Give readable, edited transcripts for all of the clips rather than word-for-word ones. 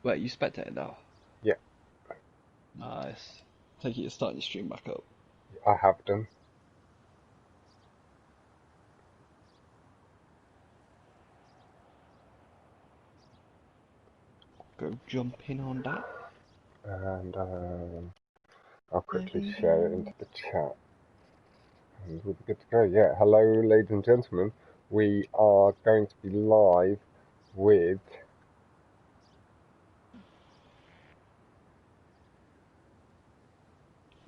Wait, you spectating now? Yeah, Nice. Take it you're starting your stream back up. I have done. Go jumping on that. And I'll quickly share it into the chat. And we'll be good to go. Yeah, hello, ladies and gentlemen. We are going to be live with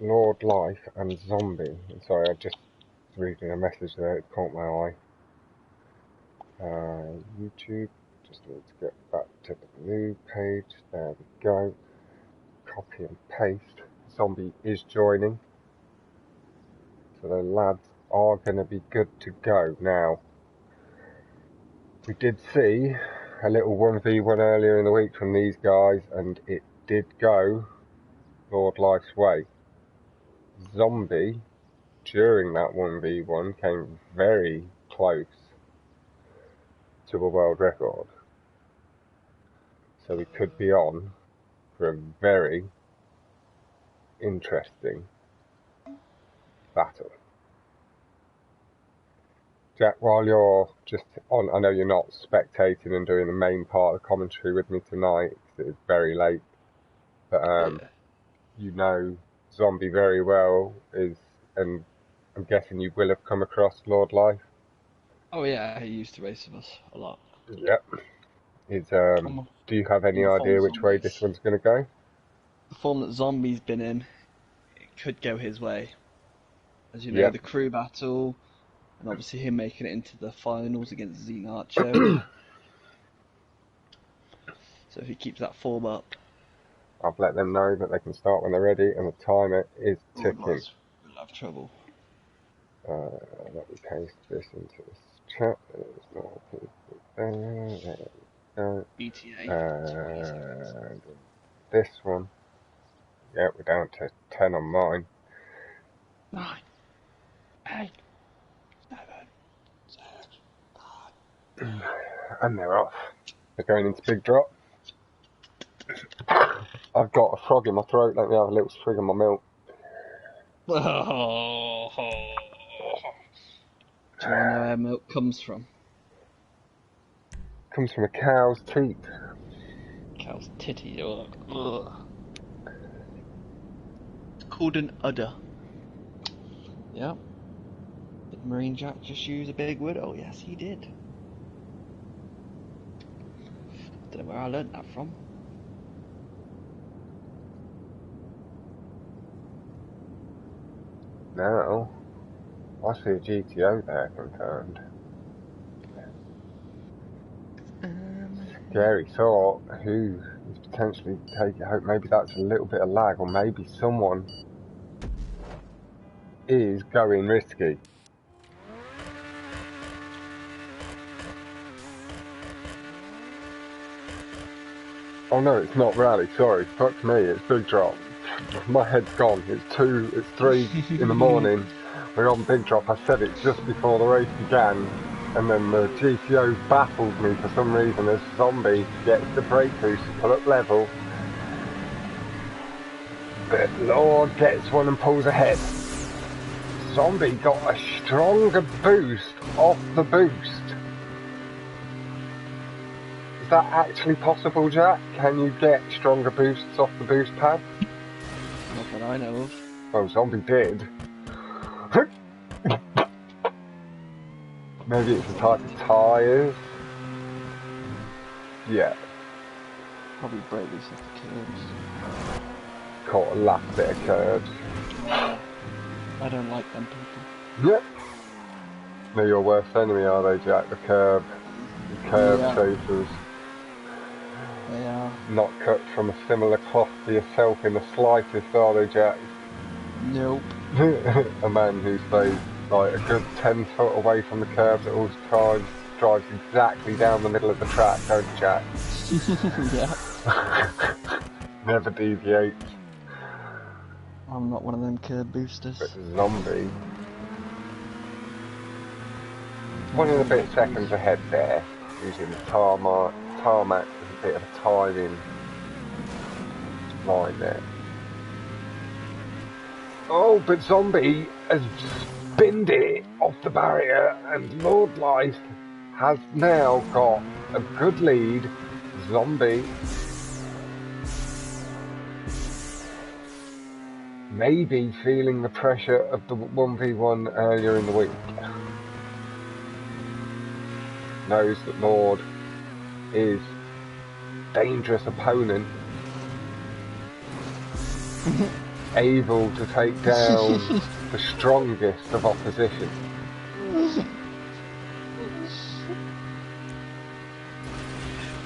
LxrdLife and Zomby. Sorry, I just reading a message there. It caught my eye. YouTube. Just need to get back to the new page. There we go. Copy and paste. Zomby is joining. So the lads are going to be good to go. Now, we did see a little 1v1 earlier in the week from these guys, and it did go LxrdLife's way. Zomby, during that 1v1, came very close to a world record. So we could be on for a very interesting battle. Jack, while you're just on, I know you're not spectating and doing the main part of the commentary with me tonight, because it's very late, but Yeah. you know Zomby very well, and I'm guessing you will have come across LxrdLife. Oh yeah, he used to race with us a lot. Yep. Do you have any idea which way this one's going to go? The form that Zomby's been in, it could go his way. As you know, Yep. the crew battle, and obviously him making it into the finals against Zine Archer. So if he keeps that form up, I've let them know that they can start when they're ready, and the timer is ticking. we'll have trouble. Let me paste this into this chat. There's more people there. There we go. BTA. And this one. Yeah, we're down to 10 on mine. 9, 8, 7, 6, 5. And they're off. They're going into big drop. I've got a frog in my throat. Let me have a little swig of my milk. Do you want to know where milk comes from? Comes from a cow's teeth. Cow's titty. Ugh. It's called an udder. Yeah. Did Marine Jack just use a big word? Oh yes, he did. Don't know where I learnt that from. Now, I see a GTO there confirmed. Scary thought. Who is potentially taking? Hope maybe that's a little bit of lag, or maybe someone is going risky. Oh no, it's not rally. Sorry, fuck me. It's big drop. My head's gone. It's 3 in the morning. We're on big drop. I said it just before the race began, and then the GTO baffled me for some reason as Zomby gets the brake boost to pull up level. But Lord gets one and pulls ahead. Zomby got a stronger boost off the boost. Is that actually possible, Jack? Can you get stronger boosts off the boost pad? Not that I know of. Well, Zomby did. Maybe it's the type of tyres. Yeah. Probably brake loose off the curbs. Caught a last bit of curbs. I don't like them people. Yep. They're your worst enemy, are they, Jack? The curb chasers. They are. Not cut from a similar cloth to yourself in the slightest, are they, Jack? Nope. A man who stays like a good 10 foot away from the curbs at all times, drives exactly down the middle of the track, don't you, Jack? Yeah. Never deviates. I'm not one of them curb boosters. But Zomby, 1 and a bit seconds ahead there, using the tarmac as a bit of a timing line there. Oh, but Zomby has spinned it off the barrier, and LxrdLife has now got a good lead. Zomby maybe feeling the pressure of the 1v1 earlier in the week. Knows that Lord is a dangerous opponent, able to take down the strongest of opposition.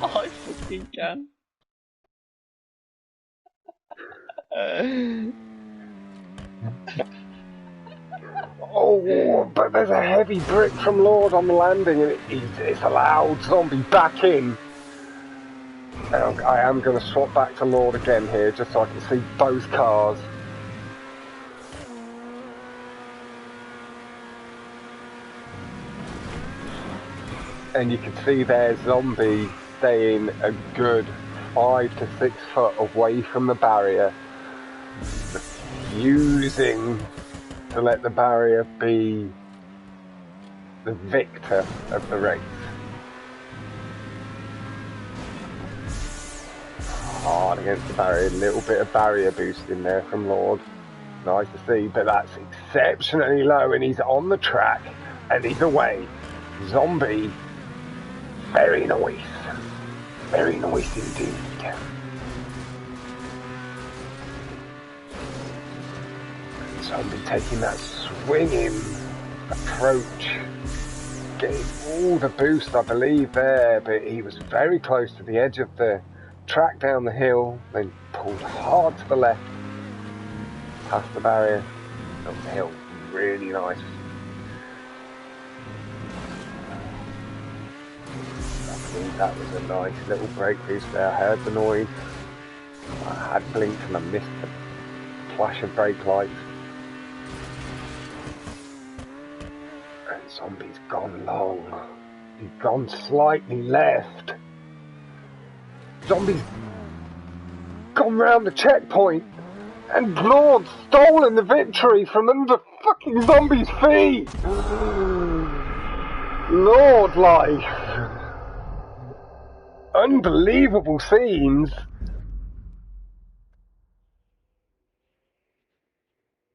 I fucking can. Oh, but there's a heavy brick from Lord on the landing, and it's allowed Zomby back in. I am going to swap back to Lord again here, just so I can see both cars. And you can see there Zomby staying a good 5 to 6 foot away from the barrier, refusing to let the barrier be the victor of the race. Hard against the barrier, a little bit of barrier boost in there from Lord. Nice to see, but that's exceptionally low, and he's on the track, and he's away. Zomby, very nice indeed. Zomby taking that swinging approach, getting all the boost, I believe, there, but he was very close to the edge of the track down the hill, then pulled hard to the left, past the barrier, up the hill. Really nice. I believe that was a nice little brake boost there. I heard the noise. I had blinked and I missed the flash of brake lights. And Zomby's gone long. He's gone slightly left. Zomby's gone round the checkpoint, and Lord's stolen the victory from under fucking Zomby's feet. LxrdLife. Unbelievable scenes.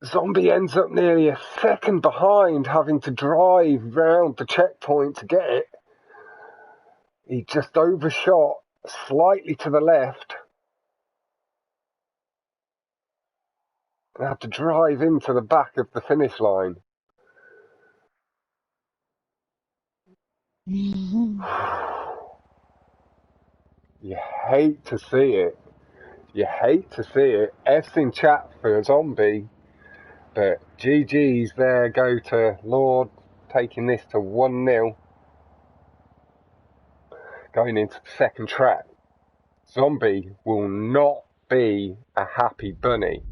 Zomby ends up nearly a second behind, having to drive round the checkpoint to get it. He just overshot slightly to the left. And had to drive into the back of the finish line. You hate to see it. You hate to see it. F's in chat for a Zomby. But GG's there go to Lord, taking this to 1-0. Going into the second track. Zomby will not be a happy bunny.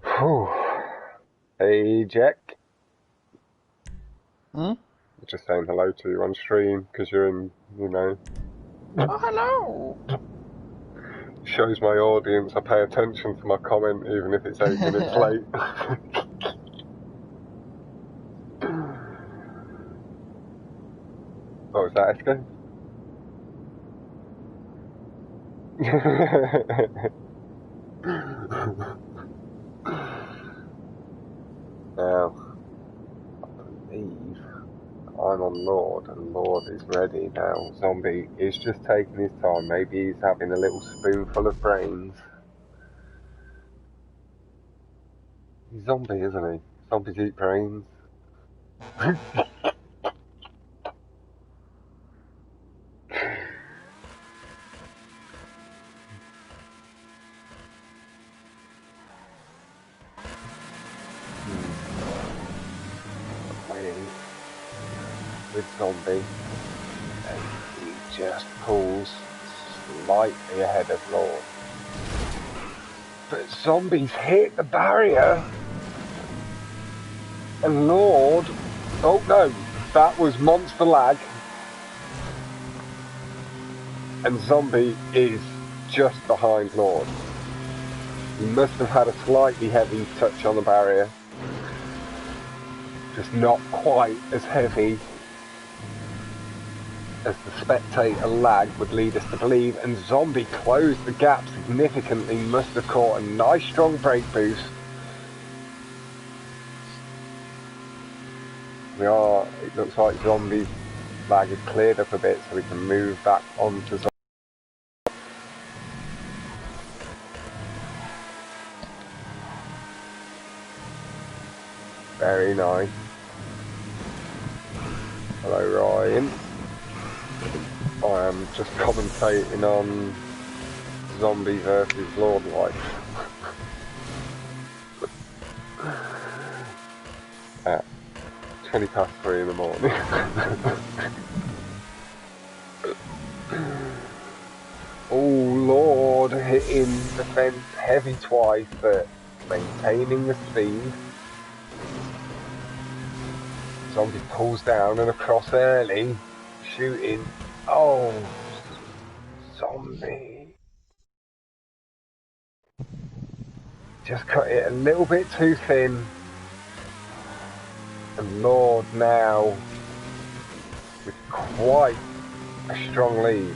Whew. Hey, Jack. Just saying hello to you on stream, because you're in, you know. Oh, hello! Shows my audience I pay attention to my comment, even if it's 8 minutes late. Oh, is that Esko? Now, I believe I'm on Lord, and Lord is ready now. Zomby is just taking his time. Maybe he's having a little spoonful of brains. He's Zomby, isn't he? Zombies eat brains. With Zomby, and he just pulls slightly ahead of Lord. But Zomby's hit the barrier, and Lord Oh no, that was monster lag. And Zomby is just behind Lord. He must have had a slightly heavy touch on the barrier. Just not quite as heavy as the spectator lag would lead us to believe, and Zomby closed the gap significantly, must have caught a nice strong brake boost. It looks like Zomby's lag had cleared up a bit so we can move back onto Zomby. Very nice. Hello Ryan. I am just commentating on Zomby versus LxrdLife. At 3:20 in the morning. Oh Lord, hitting the fence heavy twice, but maintaining the speed. Zomby pulls down and across early, shooting. Oh, Zomby. Just cut it a little bit too thin. And Lord now with quite a strong lead.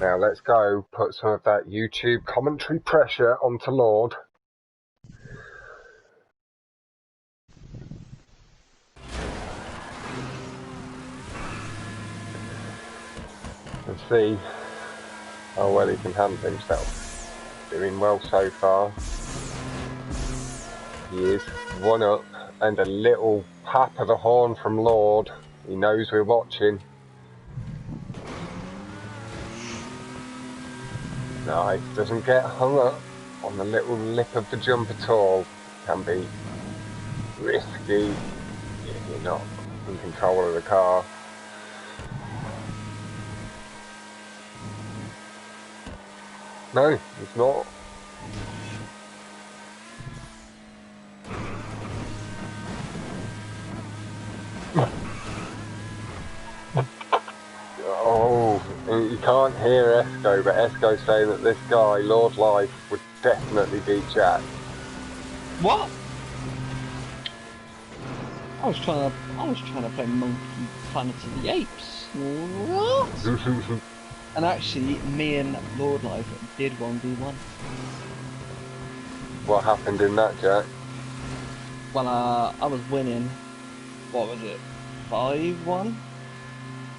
Now let's go put some of that YouTube commentary pressure onto Lord. And see how well he can handle himself. Doing well so far. He is 1 up, and a little pap of the horn from Lord. He knows we're watching. Nice, doesn't get hung up on the little lip of the jump at all. Can be risky if you're not in control of the car. No, it's not. Oh, you can't hear Esco, but Esco's saying that this guy, LxrdLife, would definitely beat Jack. What? I was trying to play Monkey Planet of the Apes. What? And actually, me and LxrdLife did 1v1. What happened in that, Jack? Well, I was winning. What was it? 5-1?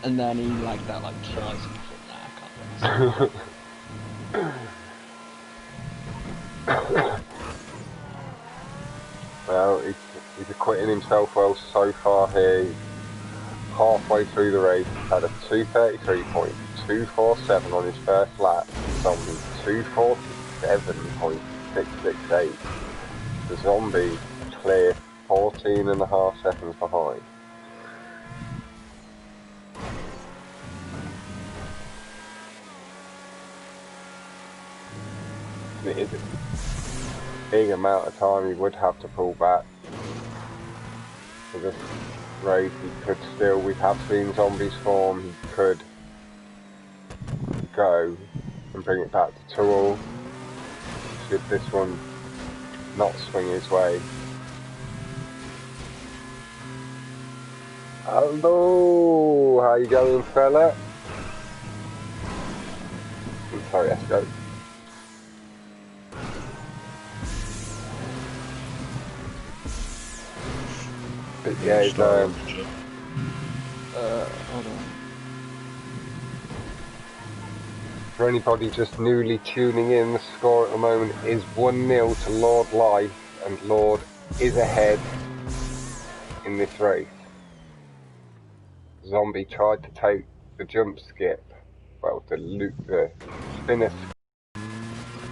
And then he lagged out like twice and I thought, nah, I can't win. Well, he's acquitting himself well so far here. He's halfway through the race. He's had a 2:33.247 on his first lap. Zombie 2:47.668. The Zombie clear 14.5 seconds behind. It is a big amount of time he would have to pull back for this race. He could still, we have seen Zombie's form, he could go and bring it back to 2-all should this one not swing his way. Hello, how you going, fella? I'm sorry, let's go. But yeah, it's, hold on. For anybody just newly tuning in, the score at the moment is 1-0 to LxrdLife, and Lord is ahead in this race. Zombie tried to take the jump skip, well, the spinner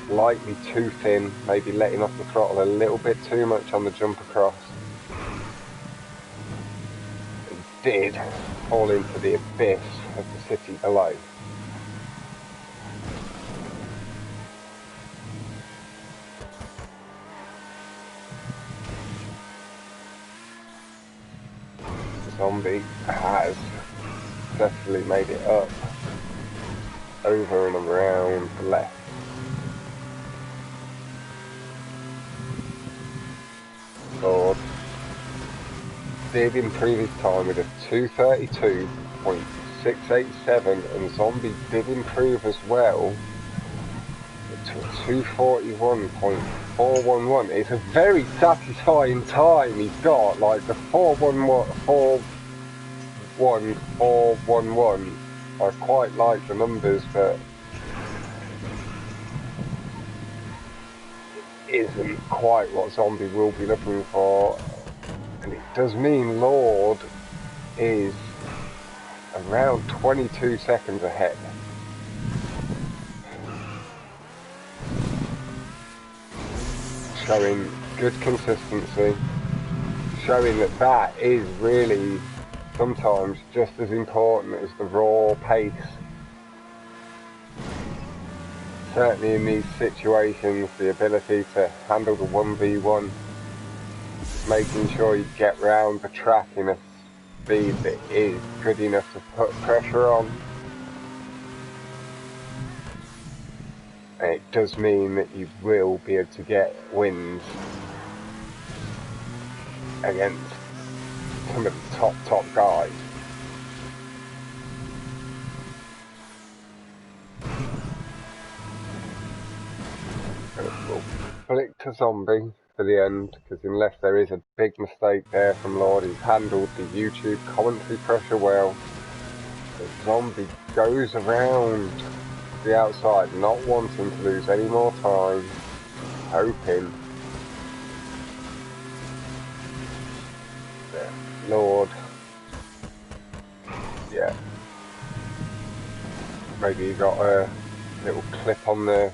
slightly too thin, maybe letting off the throttle a little bit too much on the jump across. And did fall into the abyss of the city below. Zomby has successfully made it up over and around the left. Lord did improve his time with a 2:32.687, and Zomby did improve as well to a 2:41.411. It's a very satisfying time he's got, like the 4:1.411. I quite like the numbers, but isn't quite what Zomby will be looking for, and it does mean Lord is around 22 seconds ahead. Showing good consistency, showing that that is really sometimes just as important as the raw pace. Certainly in these situations, the ability to handle the 1v1, making sure you get round the track in a speed that is good enough to put pressure on. And it does mean that you will be able to get wins against some of the top guys. We'll flick to Zomby for the end, because unless there is a big mistake there from Lord, he's handled the YouTube commentary pressure well. The Zomby goes around the outside, not wanting to lose any more time, hoping that Lord, yeah, maybe he got a little clip on the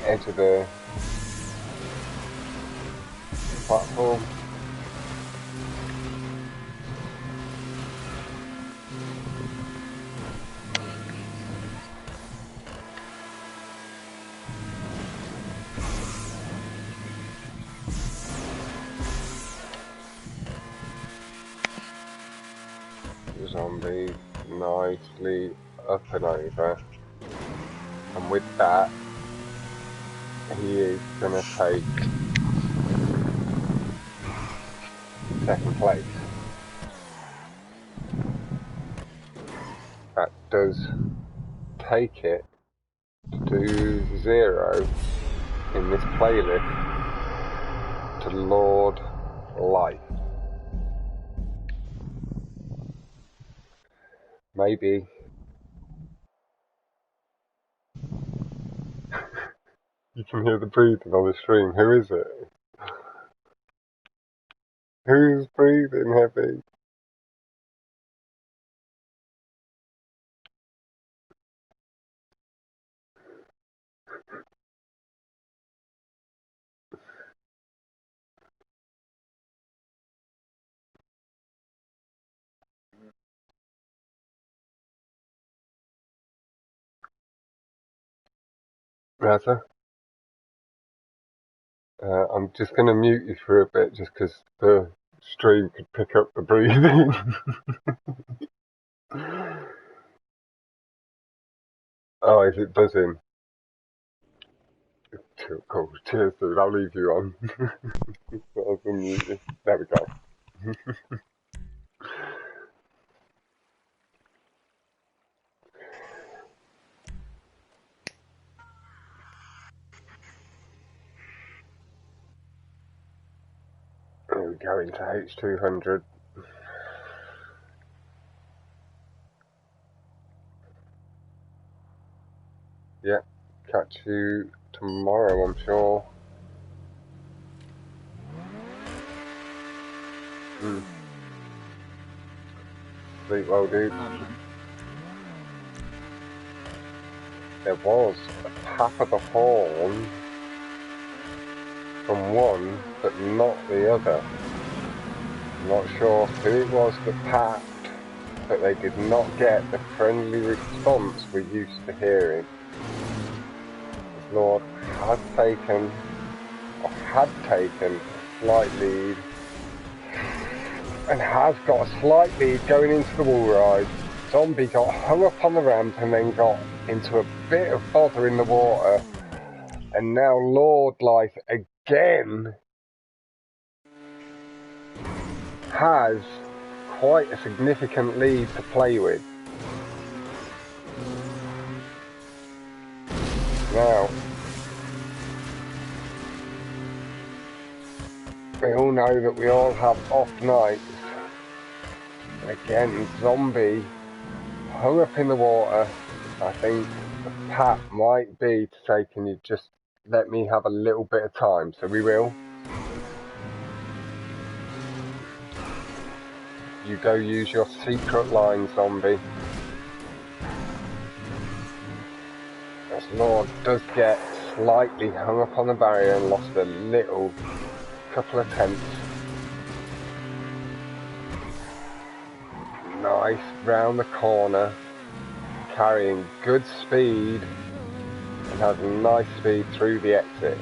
edge of the platform. Zomby nicely up and over, and with that he is going to take second place. That does take it to 0 in this playlist to LxrdLife. Maybe you can hear the breathing on the stream. Who is it? Who's breathing heavy? Razza? I'm just going to mute you for a bit, just because the stream could pick up the breathing. Oh, is it buzzing? Cool. Cheers, dude. I'll leave you on. I'll unmute you. There we go. There we go into H200. Yeah, catch you tomorrow, I'm sure. Sleep well, dude. There was a tap of the horn from one, but not the other. I'm not sure who it was that tapped, but they did not get the friendly response we're used to hearing. Lord had taken a slight lead. and has got a slight lead going into the wall ride. Zomby got hung up on the ramp and then got into a bit of bother in the water. And now LxrdLife again has quite a significant lead to play with. Now, we all know that we all have off nights. And again, Zomby hung up in the water. I think the pat might be to say, can you just let me have a little bit of time? So we will. You go use your secret line, Zomby. As Lord does get slightly hung up on the barrier and lost a little couple of tenths. Nice round the corner, carrying good speed and has nice speed through the exit.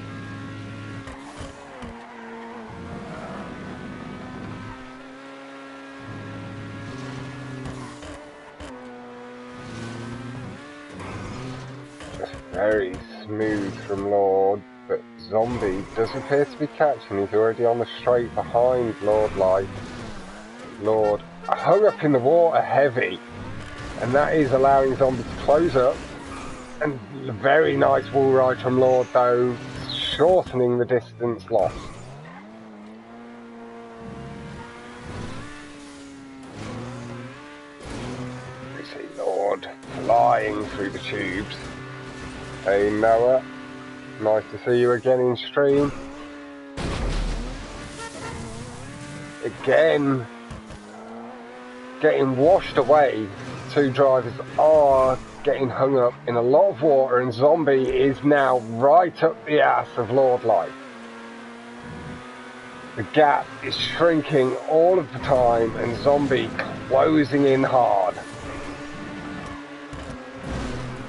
Just very smooth from Lord, but Zomby does appear to be catching. He's already on the straight behind LxrdLife. Lord hung up in the water heavy, and that is allowing Zomby to close up. And very nice wall ride from Lord though, shortening the distance lost. We see Lord flying through the tubes. Hey Noah, nice to see you again in stream. Again, getting washed away. Two drivers are getting hung up in a lot of water, and Zomby is now right up the ass of LxrdLife. The gap is shrinking all of the time, and Zomby closing in hard.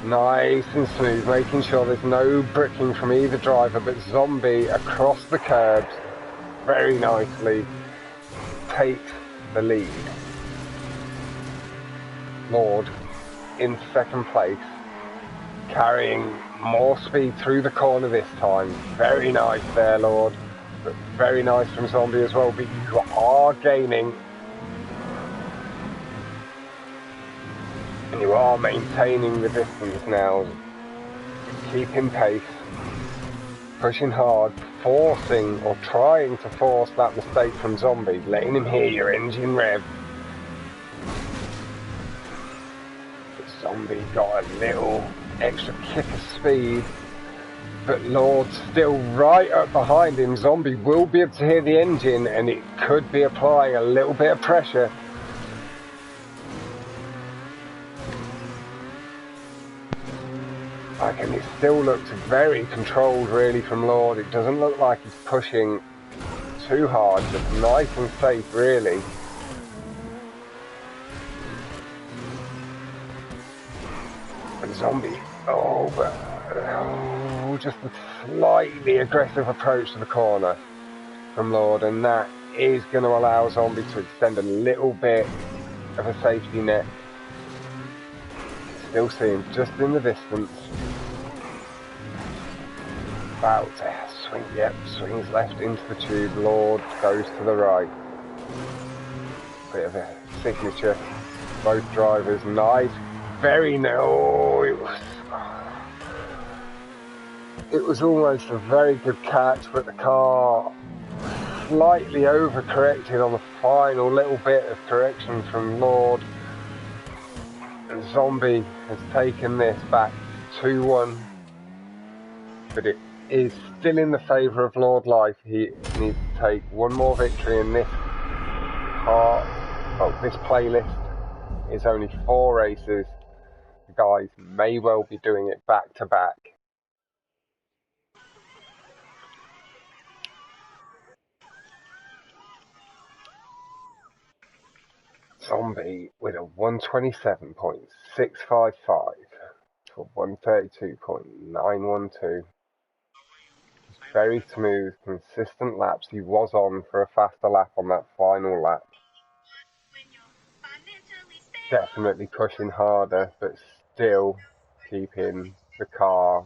Nice and smooth, making sure there's no bricking from either driver, but Zomby across the curbs very nicely takes the lead. Lord in second place, carrying more speed through the corner this time. Very nice there, Lord, but very nice from Zomby as well, but you are gaining and you are maintaining the distance now, keeping pace, pushing hard, forcing or trying to force that mistake from Zomby, letting him hear your engine rev. Zomby got a little extra kick of speed, but Lord still right up behind him. Zomby will be able to hear the engine, and it could be applying a little bit of pressure. And it still looks very controlled really from Lord. It doesn't look like he's pushing too hard, just nice and safe really. Zomby, just a slightly aggressive approach to the corner from Lord, and that is going to allow Zomby to extend a little bit of a safety net. Still see him just in the distance. About to swing, yep, swings left into the tube. Lord goes to the right. Bit of a signature. Both drivers, nice. Very no, it was almost a very good catch, but the car slightly overcorrected on the final little bit of correction from Lord, and Zomby has taken this back 2-1, but it is still in the favour of LxrdLife. He needs to take one more victory in this part of this playlist. It's only 4 races. The guys may well be doing it back to back. Zomby with a 127.655 for 132.912. Very smooth, consistent laps. He was on for a faster lap on that final lap. definitely pushing harder, but still keeping the car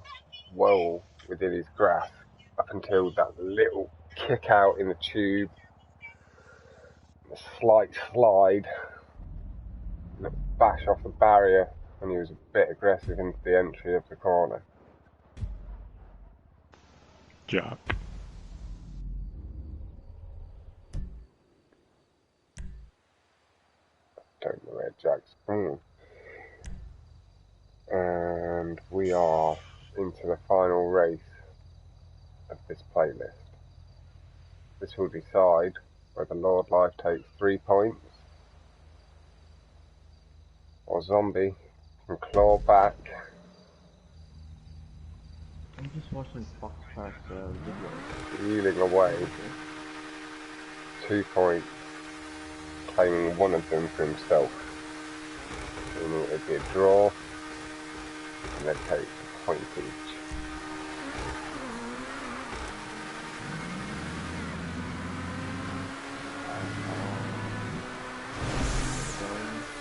well within his grasp up until that little kick out in the tube, a slight slide, and a bash off the barrier, and he was a bit aggressive into the entry of the corner. Jack. Don't know where Jack's gone. And we are into the final race of this playlist. This will decide whether LxrdLife takes 3 points or Zomby can claw back. I'm just watching Fox Track's video. Wheeling away 2 points, claiming one of them for himself. Meaning it would be a draw, and they'd take a point each.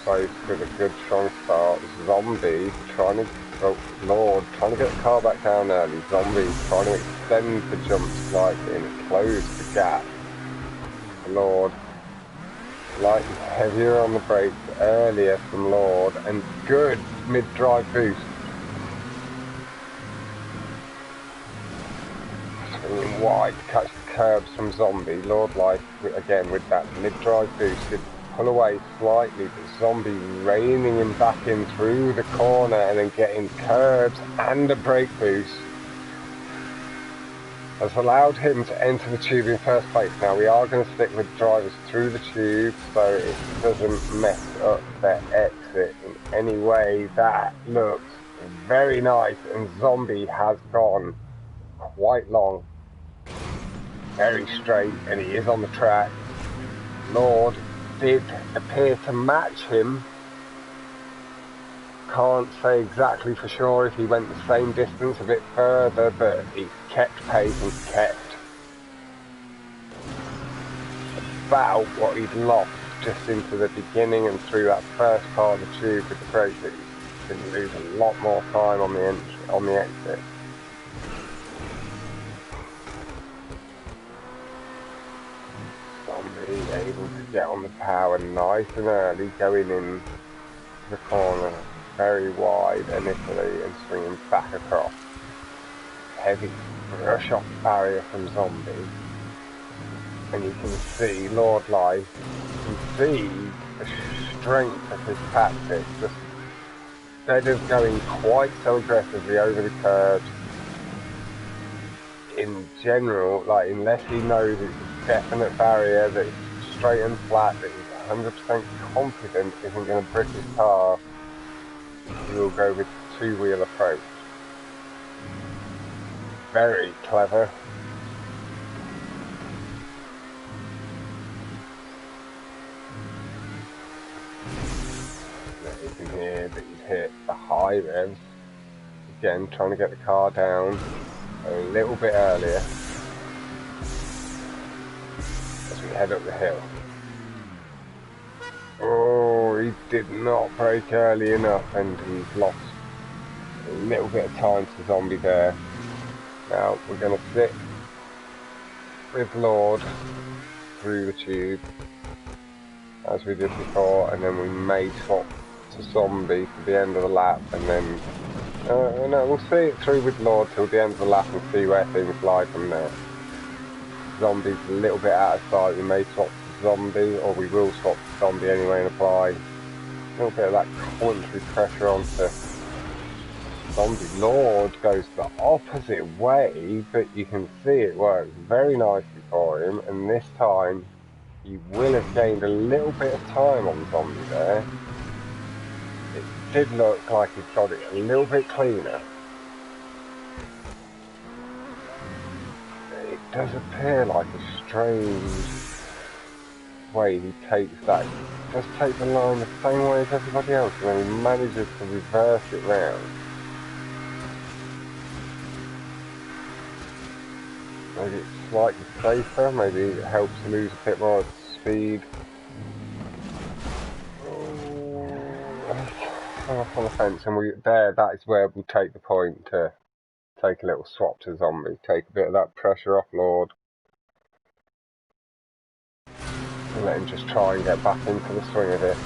Both with a good strong start. Zomby trying to, Lord, trying to get the car back down early. Zomby trying to extend the jump slightly and close the gap. Lord, slightly heavier on the brakes earlier from Lord, and good mid-drive boost. Swinging wide to catch the curbs from Zomby. LxrdLife, again with that mid-drive boost, did pull away slightly, but Zomby reining him back in through the corner and then getting curbs and a brake boost has allowed him to enter the tube in first place. Now we are going to stick with drivers through the tube so it doesn't mess up their exit in any way. That looks very nice, and Zomby has gone quite long, very straight, and he is on the track. Lord did appear to match him. Can't say exactly for sure if he went the same distance a bit further, but he kept pace and kept about what he'd lost just into the beginning and through that first part of the tube with the brake boost. Didn't lose a lot more time on the exit. Zomby able to get on the power nice and early, going in the corner very wide initially and swinging back across. Heavy brush off barrier from Zomby, and you can see LxrdLife, you can see the strength of his tactics. Instead of going quite so aggressively over the curbs, in general, like unless he knows it's a definite barrier, that it's straight and flat, that he's 100% confident isn't going to brick his car, he will go with the two-wheel approach. Very clever. You can hear that he's hit the high revs. Again, trying to get the car down a little bit earlier as we head up the hill. Oh, he did not brake early enough, and he's lost a little bit of time to Zomby there. Now we're going to sit with Lord through the tube as we did before, and then we may swap to Zomby for the end of the lap, and then no, we'll see it through with Lord till the end of the lap and see where things lie from there. Zomby's a little bit out of sight. We may swap to Zomby, or we will swap to Zomby anyway and apply a little bit of that country pressure onto Zomby. Lord goes the opposite way, but you can see it works very nicely for him, and this time he will have gained a little bit of time on Zomby there. It did look like he got it a little bit cleaner. It does appear like a strange way he takes that. He does take the line the same way as everybody else, and then he manages to reverse it round. Maybe it's slightly safer, maybe it helps lose a bit more speed. off on the fence, and that is where we'll take the point to take a little swap to Zombie, take a bit of that pressure off Lord, and let him just try and get back into the swing of it.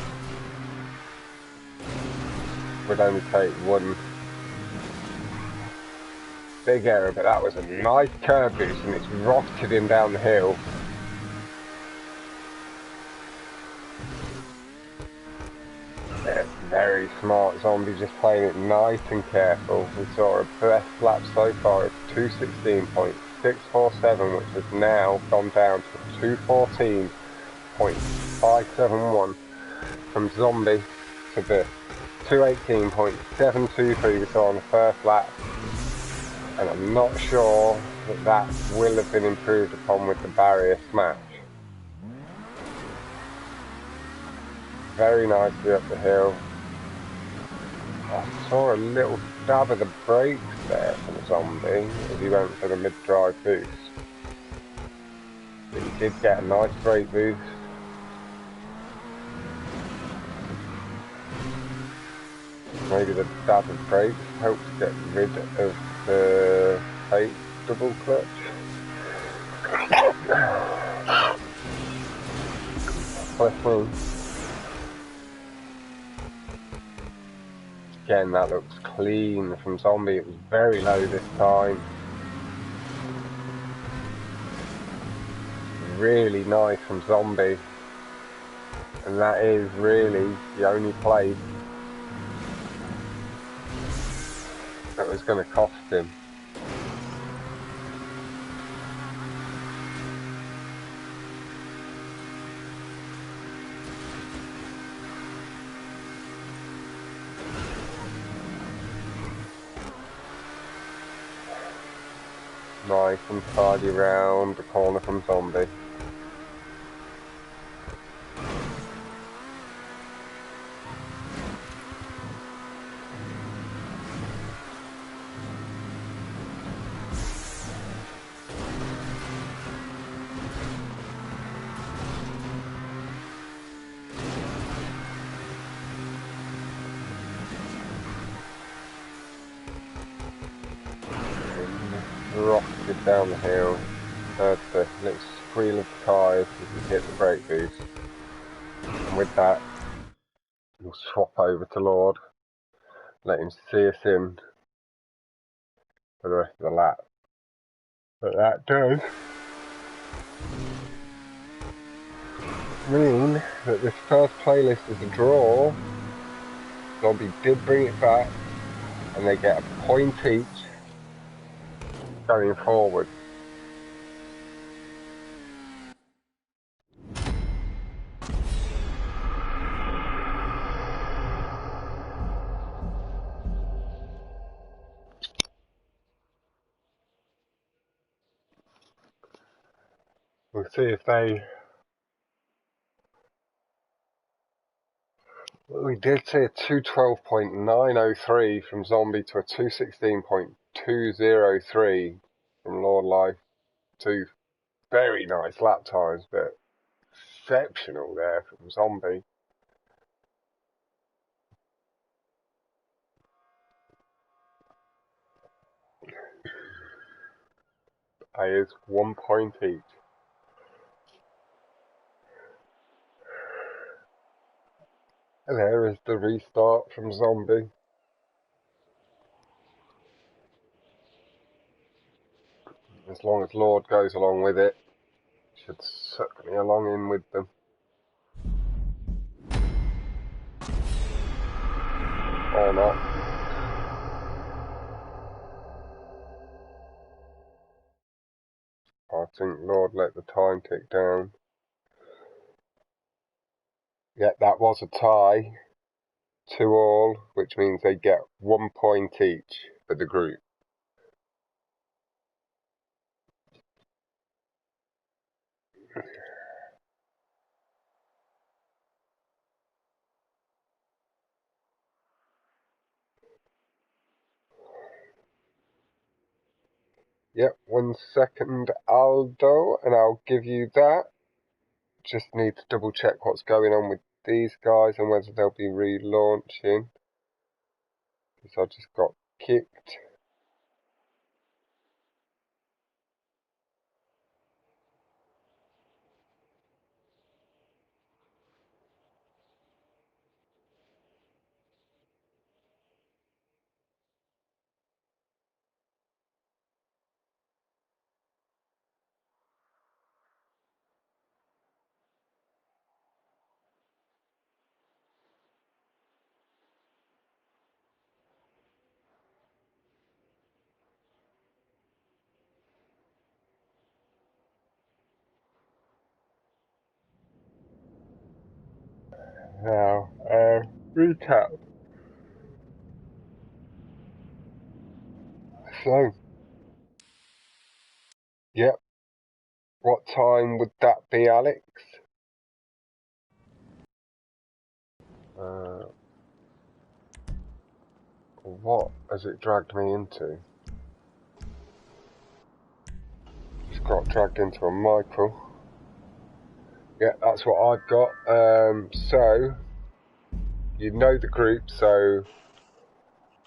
Would only take one big error, but that was a nice curb boost, and it's rocketed him down the hill. Very smart Zombie, just playing it nice and careful. We saw a best lap so far of 2:16.647, which has now gone down to 2:14.571 from Zombie to the 2:18.723 we saw on the first lap. And I'm not sure that will have been improved upon with the barrier smash. Very nicely up the hill. I saw a little dab of the brakes there from Zombie as he went for the mid-drive boost. But he did get a nice brake boost. Maybe the dab of brakes helped get rid of the fake double clutch. Bless me. Again, that looks clean from Zombie. It was very low this time. Really nice from Zombie. And that is really the only place that was going to cost him. Nice and tidy round the corner from Zombie. Rocketed down the hill, heard the little squeal of the tyres as he hit the brake boost, and with that we'll swap over to Lord, let him see us in for the rest of the lap. But that does mean that this first playlist is a draw. Zombie did bring it back, and they get a point each going forward. We'll see if they... We did see a 2:12.903 from Zombie to a 2:16.203 from LxrdLife. Two very nice lap times, but exceptional there from Zombie. That is 1 point each. And there is the restart from Zombie. As long as Lord goes along with it, should suck me along in with them. Or not. I think Lord let the time tick down. Yep, that was a tie. 2-all, which means they get 1 point each for the group. Yep, 1 second, Aldo, and I'll give you that. Just need to double check what's going on with these guys and whether they'll be relaunching, because I just got kicked. Now, recap. So, yep. What time would that be, Alex? What has it dragged me into? Just got dragged into a Michael. Yeah, that's what I've got. So, you know the group, so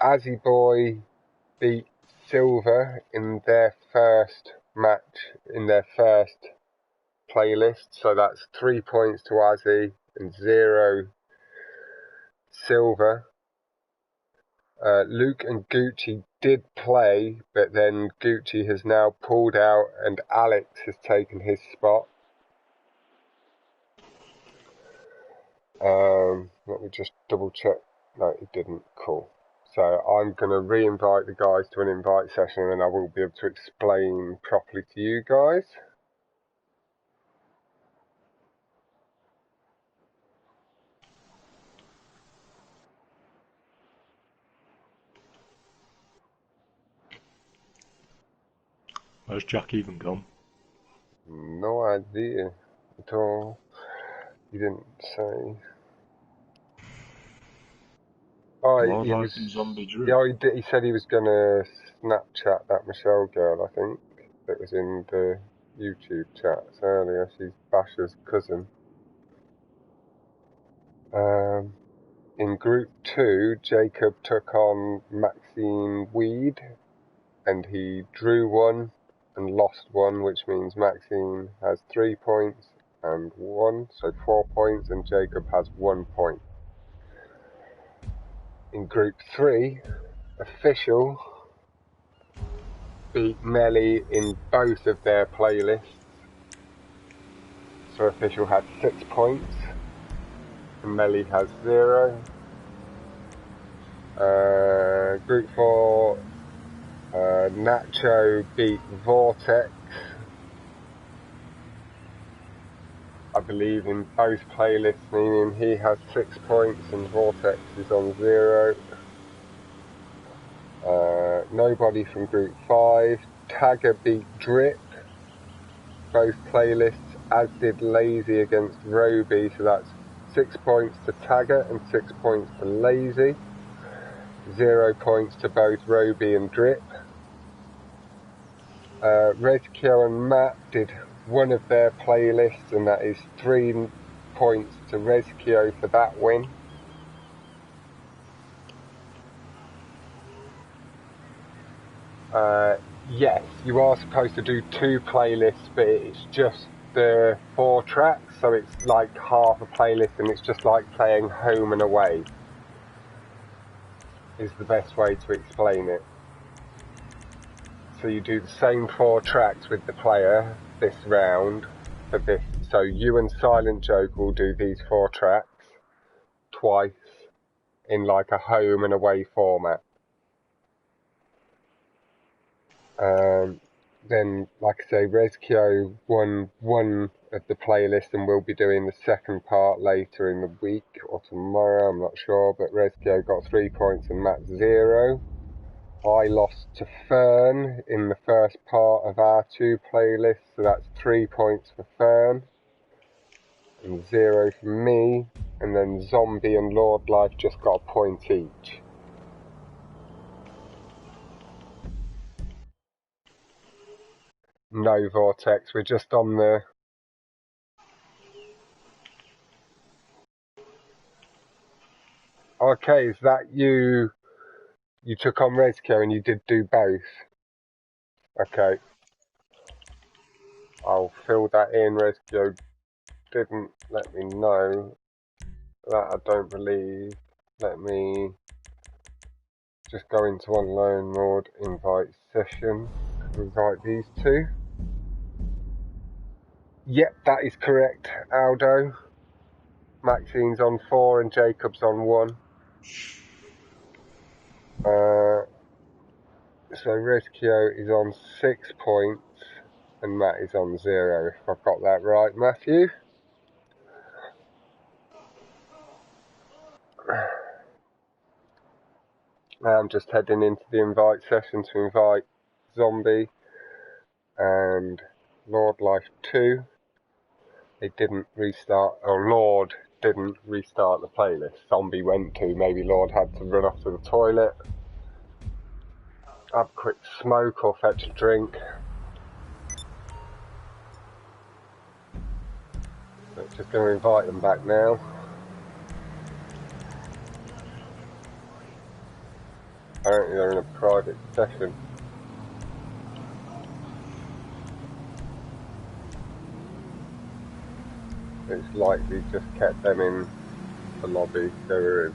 Azzy Boy beat Silver in their first match, in their first playlist, so that's 3 points to Azzy and 0 Silver. Luke and Gucci did play, but then Gucci has now pulled out and Alex has taken his spot. Let me just double check. No, it didn't. Cool. So I'm going to re-invite the guys to an invite session and I will be able to explain properly to you guys. Where's Jack even gone? No idea at all. He didn't say. Oh, he was. Zombie Drew. Yeah, he said he was going to Snapchat that Michelle girl, I think, that was in the YouTube chats earlier. She's Basha's cousin. In Group 2, Jacob took on Maxine Weed, and he drew one and lost one, which means Maxine has 3 points and 1, so 4 points, and Jacob has 1 point. In Group 3, Official beat Melly in both of their playlists. So Official had 6 points and Melly has 0. Group 4, Nacho beat Vortex, I believe, in both playlists, meaning he has 6 points and Vortex is on 0. Nobody from Group 5. Tagger beat Drip, both playlists, as did Lazy against Roby, so that's 6 points to Tagger and 6 points to Lazy. 0 points to both Roby and Drip. Redkio and Matt did one of their playlists, and that is 3 points to Redkio for that win. Yes, you are supposed to do 2 playlists, but it's just the 4 tracks, so it's like half a playlist, and it's just like playing home and away, is the best way to explain it. So you do the same 4 tracks with the player this round for this. So you and Silent Joke will do these 4 tracks twice in like a home and away format. Then, like I say, Rezkio won one of the playlist and we'll be doing the second part later in the week or tomorrow, I'm not sure, but Rezkio got 3 points and Matt 0. I lost to Fern in the first part of our 2 playlists, so that's 3 points for Fern and 0 for me, and then Zombie and LxrdLife just got a point each. No Vortex, we're just on the Okay, is that you took on Rescue and you did do both? Okay. I'll fill that in. Rescue didn't let me know that, I don't believe. Let me just go into online mode, invite session, invite these two. Yep, that is correct, Aldo. Maxine's on 4 and Jacob's on 1. So Rescue is on 6 points and Matt is on 0, if I've got that right, Matthew. I'm just heading into the invite session to invite Zomby and LxrdLife 2. They didn't restart, or Lord didn't restart the playlist. Zomby went to, maybe Lord had to run off to the toilet, have a quick smoke or fetch a drink. So just going to invite them back now. Apparently they're in a private session. It's likely just kept them in the lobby they were in.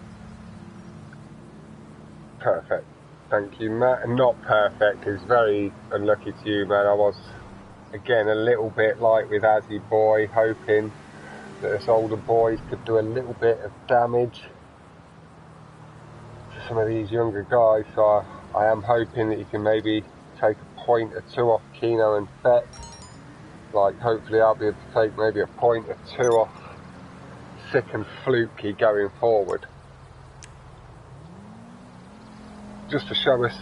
Perfect. Thank you, Matt. And not perfect is very unlucky to you, man. I was, again, a little bit like with Azzy Boy, hoping that us older boys could do a little bit of damage to some of these younger guys. So I am hoping that you can maybe take a point or two off Keno and Fett. Like, hopefully I'll be able to take maybe a point or two off Sick and Fluky going forward. Just to show us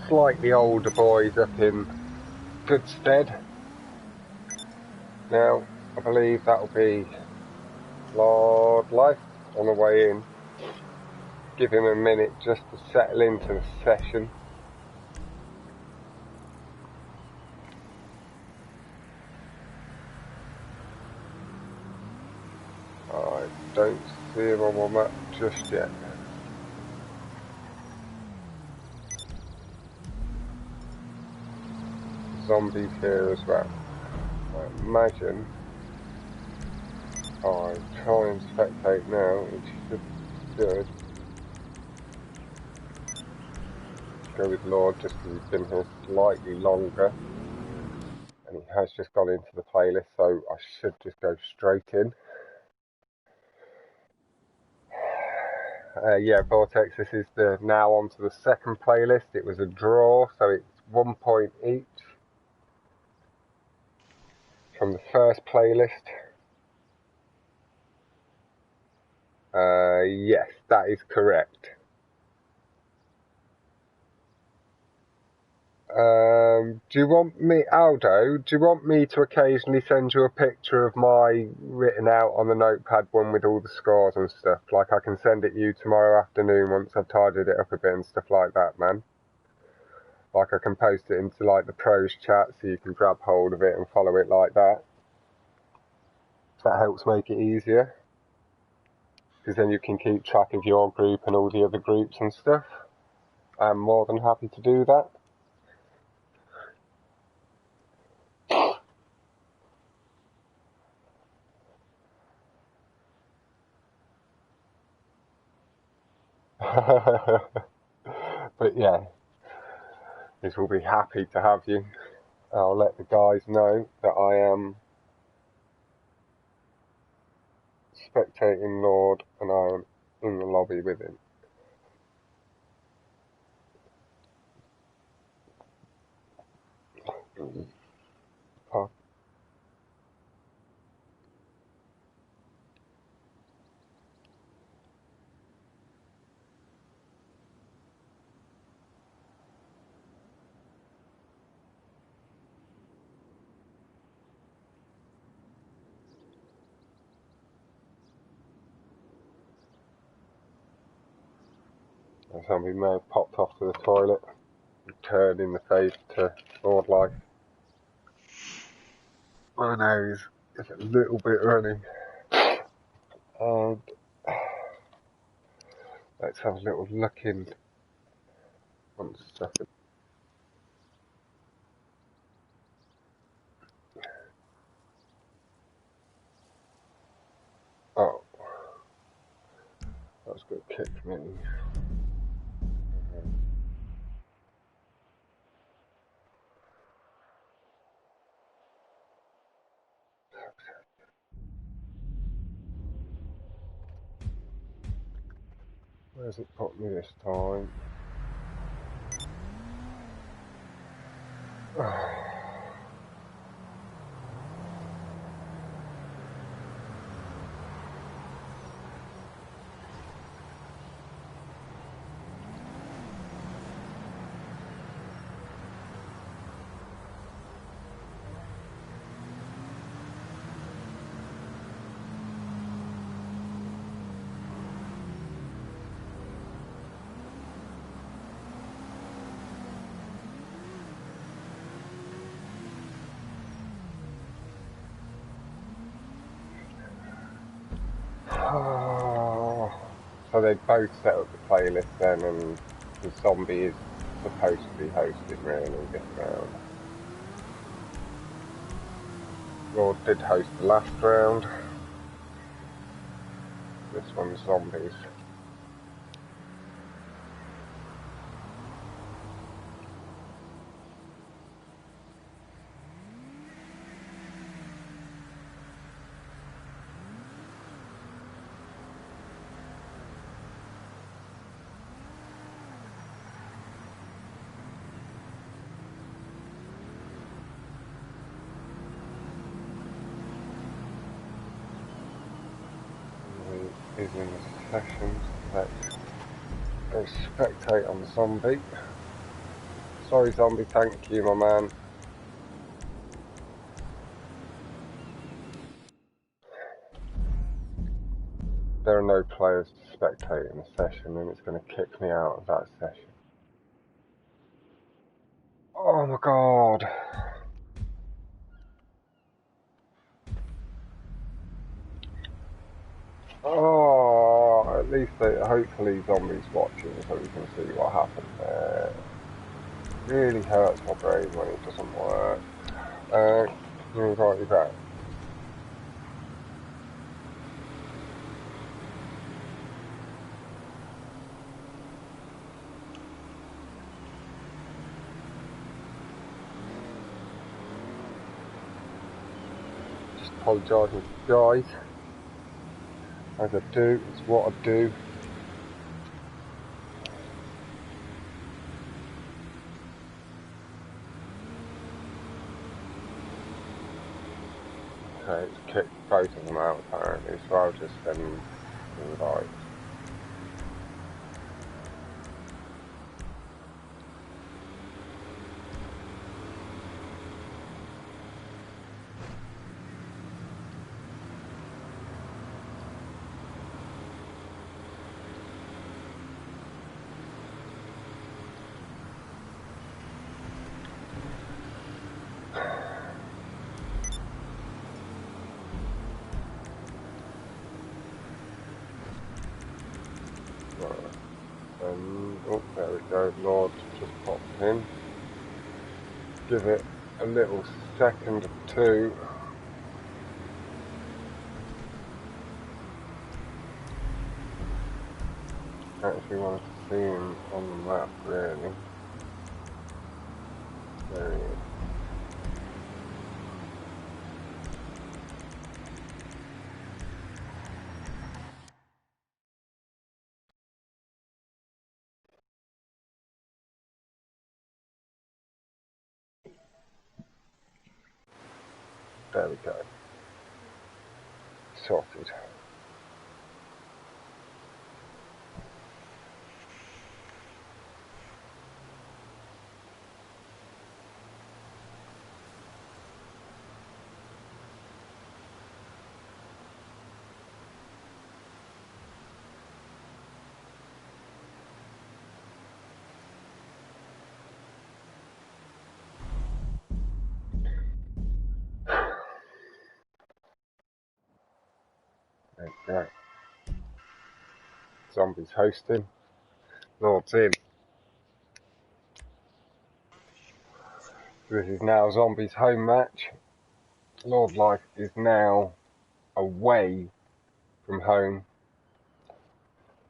slightly older boys up in good stead. Now, I believe that'll be LxrdLife on the way in. Give him a minute just to settle into the session. I don't see him on my map just yet. Zombies here as well. I imagine I try and spectate now, which should be good. Go with Lord just because he's been here slightly longer. And he has just gone into the playlist, so I should just go straight in. Yeah, Vortex, this is now onto the second playlist. It was a draw, so it's 1 point each from the first playlist. Yes, that is correct. Do you want me, Aldo, do you want me to occasionally send you a picture of my written out on the notepad one with all the scores and stuff? Like, I can send it you tomorrow afternoon once I've tidied it up a bit and stuff like that, man. Like, I can post it into, like, the pros chat so you can grab hold of it and follow it like that. That helps make it easier. Because then you can keep track of your group and all the other groups and stuff. I'm more than happy to do that. But yeah, this will be happy to have you. I'll let the guys know that I am spectating Lord and I am in the lobby with him. Oh. Somebody may have popped off to the toilet, turned in the face to LxrdLife. My nose is a little bit running. And Let's have a little look in. 1 second. Oh, that's going to kick me. Where's it put me this time? So they both set up the playlist then, and the Zomby is supposed to be hosting really this round. Lord did host the last round. This one's Zombies. Is in the sessions. Let's go spectate on the Zombie. Sorry Zombie, thank you my man. There are no players to spectate in the session and it's going to kick me out of that session. Oh my god. Oh, at least hopefully Zombie's watching so we can see what happened there. Really hurts my brain when it doesn't work. Can you invite me back? Just apologising guys. As I do, it's what I do. Okay, it's kicked both of them out apparently, so I'll just invite. Oh, there we go, Lord just popped in. Give it a little second or two. Actually wanted to see him on the map, really. There he is. There we go. Sorted. There we go. Zombie's hosting. Lord's in. This is now Zombie's home match. LxrdLife is now away from home.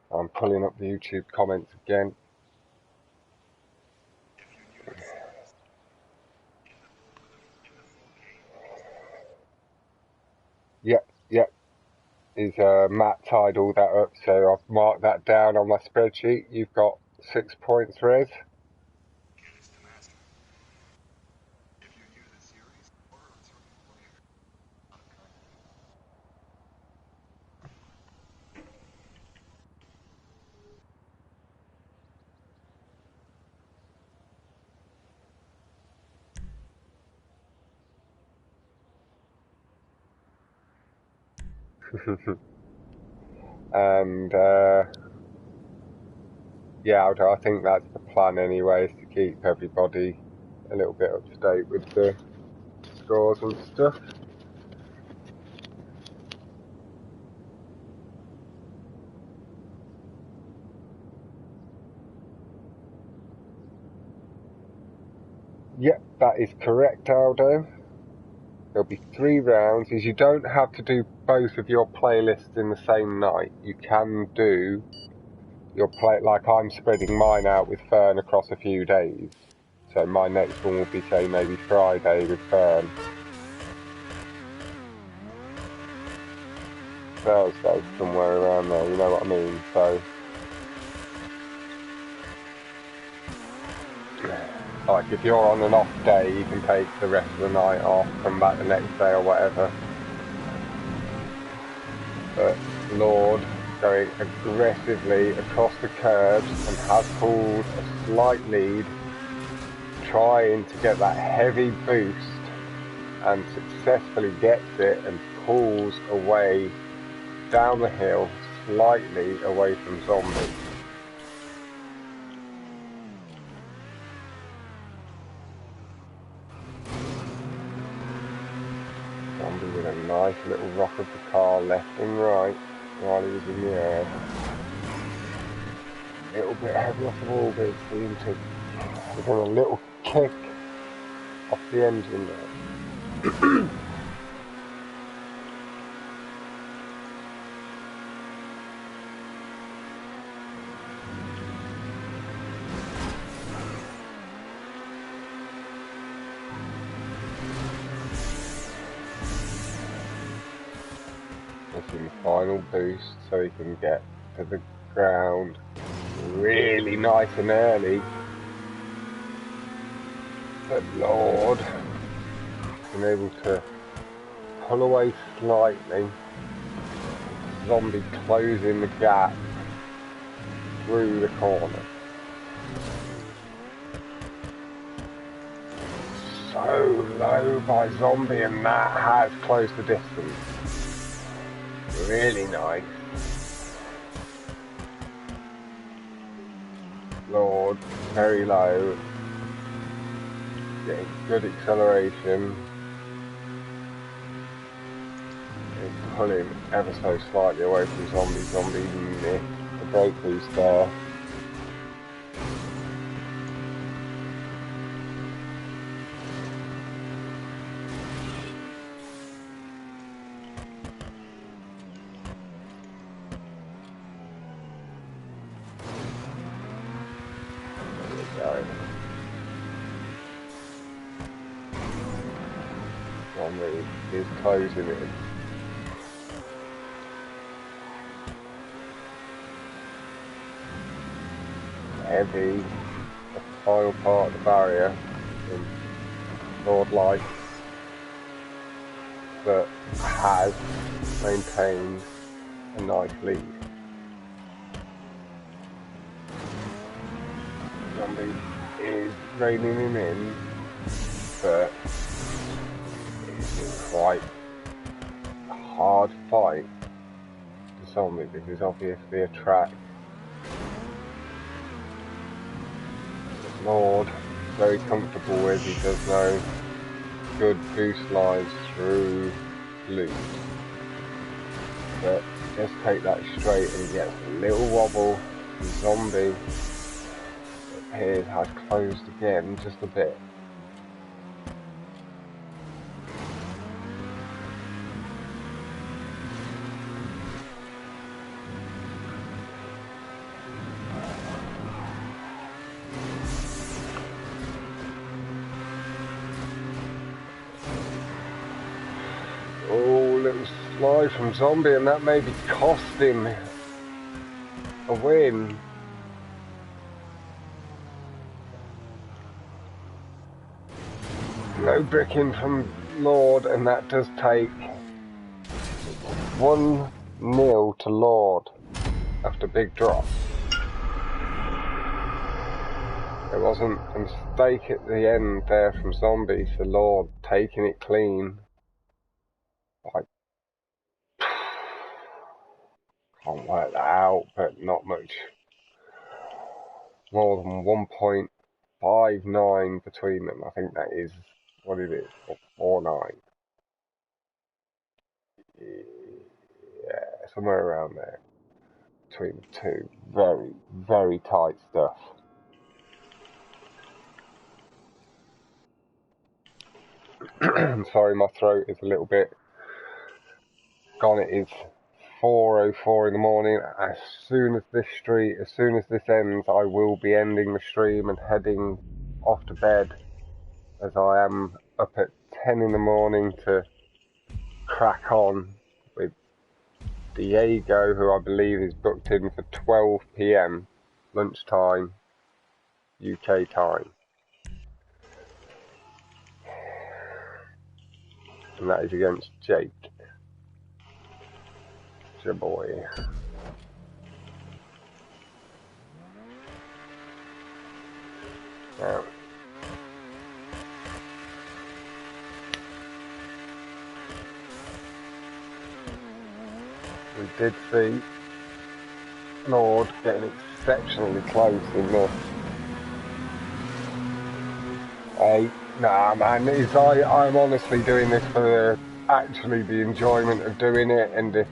I'm pulling up the YouTube comments again. Yep. Matt tied all that up, so I've marked that down on my spreadsheet. You've got 6 points, Rez. And yeah, I think that's the plan anyway, is to keep everybody a little bit up to date with the scores and stuff. Yep, that is correct, Aldo. There'll be 3 rounds. As you don't have to do both of your playlists in the same night. You can do your play, like I'm spreading mine out with Fern across a few days. So my next one will be, say, maybe Friday with Fern. Thursday, somewhere around there, you know what I mean? So, like, if you're on an off day, you can take the rest of the night off, come back the next day or whatever. But Lord going aggressively across the curbs and has pulled a slight lead, trying to get that heavy boost, and successfully gets it and pulls away down the hill, slightly away from Zomby. Zomby with a nice little rock of the car left and right while he was in the air. A little bit heavy off the wall, but it seemed to give him a little kick off the engine there. The final boost so he can get to the ground really nice and early. But Lord, been able to pull away slightly. Zomby closing the gap through the corner. So low by Zomby, and that has closed the distance. Really nice. Lord, very low. Getting good acceleration. It's pulling ever so slightly away from Zomby. Zomby missed the brake boost there. Zomby is closing it. Heavy, the final part of the barrier in LxrdLife, but has maintained a nice lead. Zomby is reining him in, but it's quite a hard fight for Zomby because obviously a track. Lord, very comfortable with, he does know good boost lines through loops. But just take that straight and he gets a little wobble. Zomby Here has closed again just a bit. Oh, little slide from Zomby, and that may be cost him a win. No bricking from Lord, and that does take 1-0 to Lord after big drop. There wasn't a mistake at the end there from Zomby, so Lord taking it clean. I can't work that out, but not much more than 1.59 between them. I think that is what it is, or 49. Yeah, somewhere around there between the two. Very, very tight stuff. Sorry, my throat is a little bit gone. It is 4:04 in the morning. As soon as this ends, I will be ending the stream and heading off to bed, as I am up at 10 in the morning to crack on with Diego, who I believe is booked in for 12 p.m. lunchtime UK time, and that is against Jake. It's your boy. Now, we did see Lord getting exceptionally close in this. Hey, nah man, I'm honestly doing this for actually the enjoyment of doing it, and if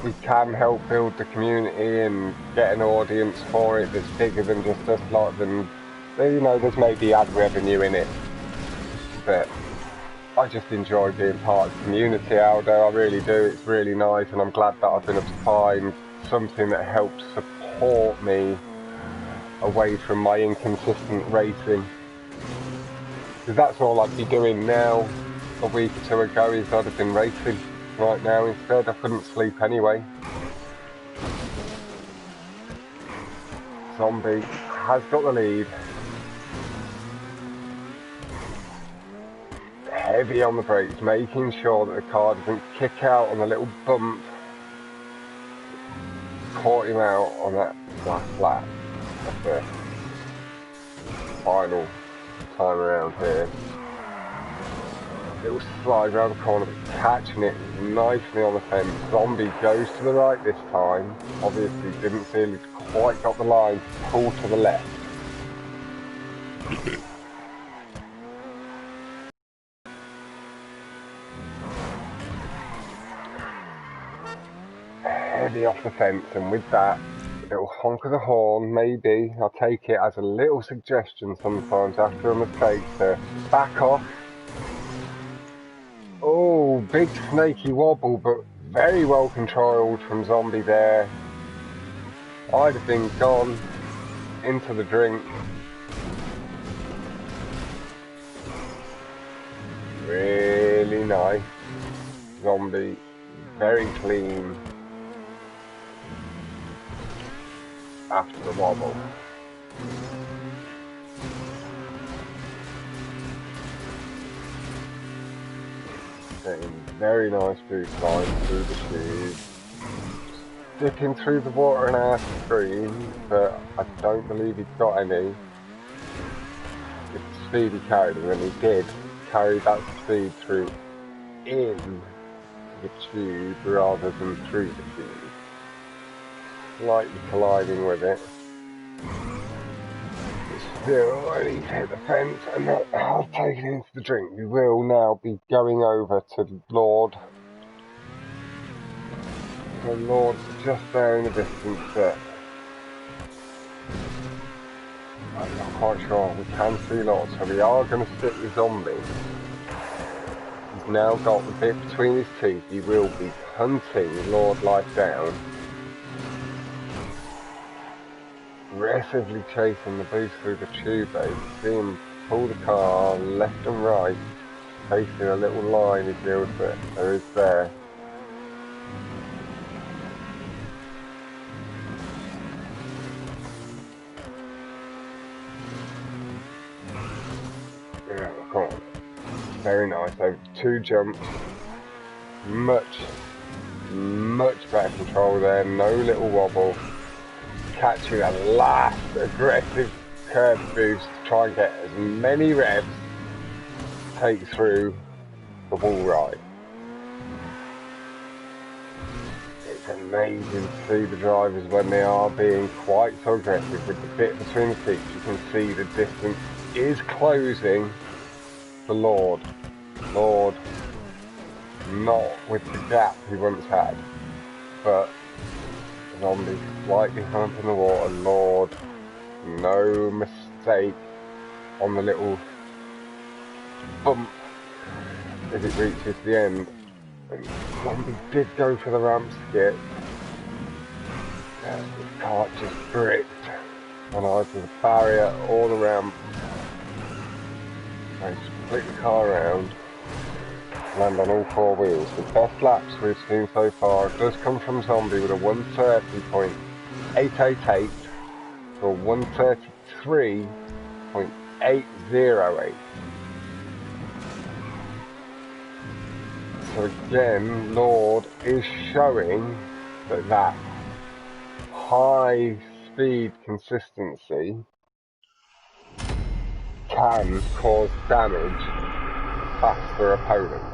we can help build the community and get an audience for it that's bigger than just us lot, then, you know, there's maybe ad revenue in it, but I just enjoy being part of the community, Aldo. I really do. It's really nice, and I'm glad that I've been able to find something that helps support me away from my inconsistent racing. Because that's all I'd be doing now. A week or two ago is I'd have been racing right now instead. I couldn't sleep anyway. Zomby has got the lead. Heavy on the brakes, making sure that the car doesn't kick out on the little bump. Caught him out on that last lap of the final time around here. Little slide around the corner, but catching it nicely on the fence. Zomby goes to the right this time. Obviously didn't feel he'd quite got the line to pull to the left. Heavy off the fence, and with that little honk of the horn, maybe I'll take it as a little suggestion sometimes after a mistake to back off. Oh, big snaky wobble, but very well controlled from Zomby there. I'd have been gone into the drink. Really nice. Zomby, very clean after the wobble. Getting very nice boot line through the shoes. Dipping through the water and air screen, but I don't believe he's got any. With the speed he carried, and when he did carry that speed through in the tube rather than through the tube. Slightly colliding with it. Still, only hit the fence, and that has taken into the drink. We will now be going over to Lord. So Lord's just there in the distance, but quite sure we can see Lord, so we are going to stick with Zombie. He's now got the bit between his teeth. He will be hunting LxrdLife down, aggressively chasing the boost through the tube though. You can see him pull the car left and right, chasing a little line he feels that there is there. Yeah, come on. Very nice. Over 2 jumps. Much better control there. No little wobble. Catching a last aggressive curb boost to try and get as many revs to take through the wall ride. It's amazing to see the drivers when they are being quite so aggressive with the bit between the seats. You can see the distance is closing for Lord, not with the gap he once had, but Zombie slightly humping the water. Lord, no mistake on the little bump as it reaches the end. And Zombie did go for the ramp skip. The car just bricked on either the barrier or the ramp. I split the car around, land on all 4 wheels. The best laps we've seen so far does come from Zombie with a 130.888 to a 133.808. So again, Lord is showing that high speed consistency can cause damage past their opponents.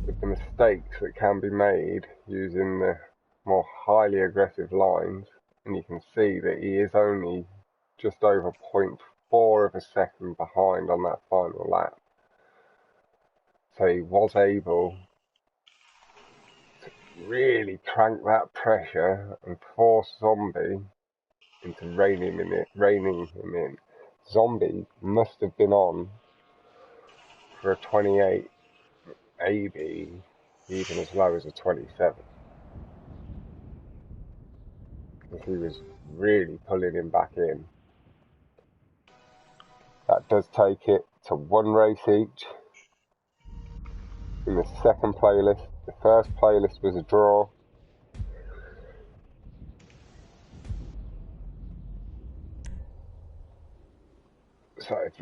With the mistakes that can be made using the more highly aggressive lines, and you can see that he is only just over 0.4 of a second behind on that final lap. So he was able to really crank that pressure and force Zombie into reining him in. Zombie must have been on for a 28, maybe even as low as a 27. Because he was really pulling him back in. That does take it to 1 race each. In the second playlist, the first playlist was a draw. So if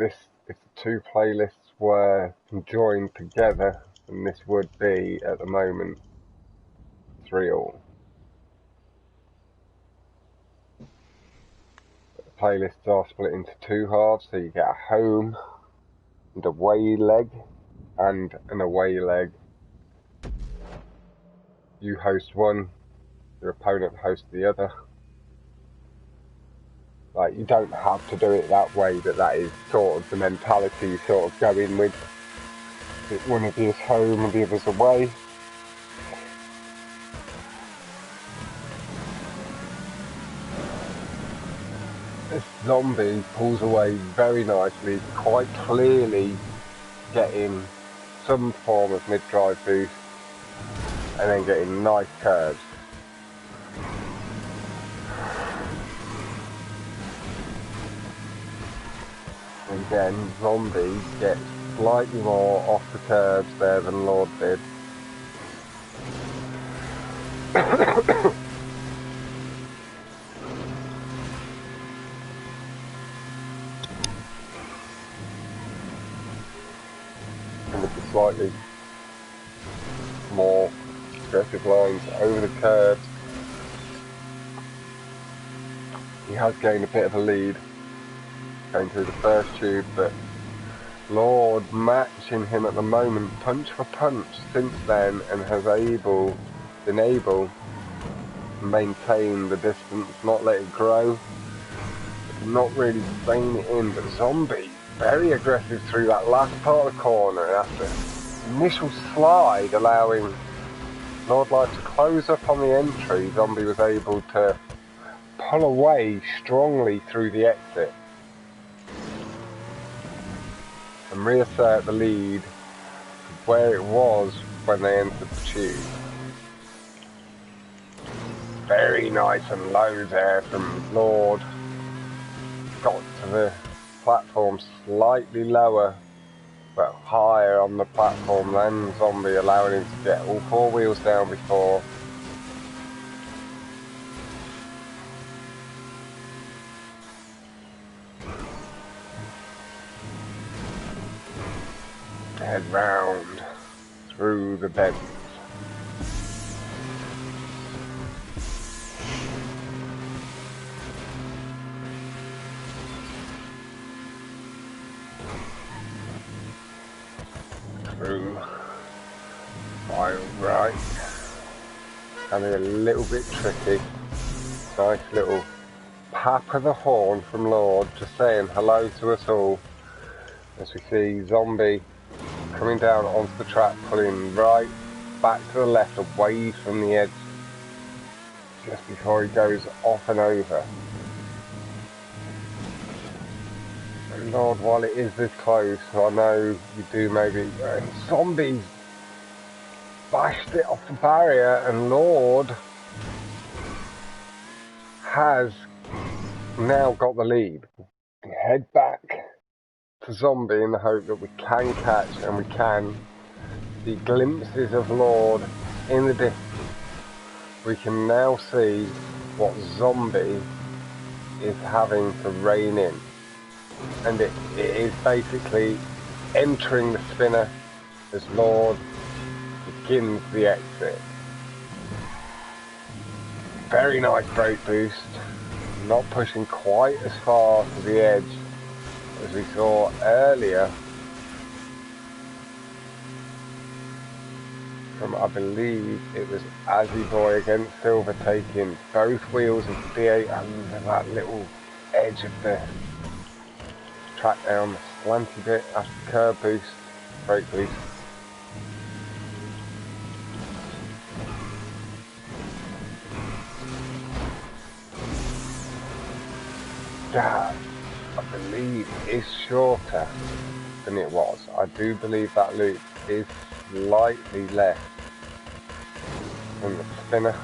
the 2 playlists were joined together, then this would be at the moment 3-all. The playlists are split into 2 halves, so you get a home and away leg and an away leg. You host one, your opponent hosts the other. Like, you don't have to do it that way, but that is sort of the mentality you sort of go in with. If one of you is home and the other's away. This Zombie pulls away very nicely, quite clearly getting some form of mid-drive boost and then getting nice curves. And again, Zombie gets slightly more off the curbs there than Lord did. And with the slightly more aggressive lines over the curbs, he has gained a bit of a lead going through the first tube, but Lord matching him at the moment punch for punch since then, and has been able to maintain the distance, not let it grow, not really rein it in. But Zombie very aggressive through that last part of the corner, and after initial slide allowing LxrdLife to close up on the entry, Zombie was able to pull away strongly through the exit and reassert the lead where it was when they entered the tube. Very nice and low there from Lord. Got to the platform slightly lower, but higher on the platform than Zomby, allowing him to get all four wheels down before. Head round through the bends. Through my right. Can be a little bit tricky. Nice little pap of the horn from Lord, just saying hello to us all. As we see Zomby coming down onto the track, pulling right back to the left, away from the edge, just before he goes off and over. And Lord, while it is this close, I know you do maybe. Zomby's bashed it off the barrier, and Lord has now got the lead. We head back to Zomby in the hope that we can catch and we can see glimpses of Lord in the distance. We can now see what Zomby is having to rein in, and it is basically entering the spinner as Lord begins the exit. Very nice brake boost, not pushing quite as far to the edge as we saw earlier from, I believe it was Azzy Boy against Silver, taking both wheels of D8 under that little edge of the track down the slanty bit after the curb boost, brake boost. That, I believe, is shorter than it was. I do believe that loop is slightly less than the spinner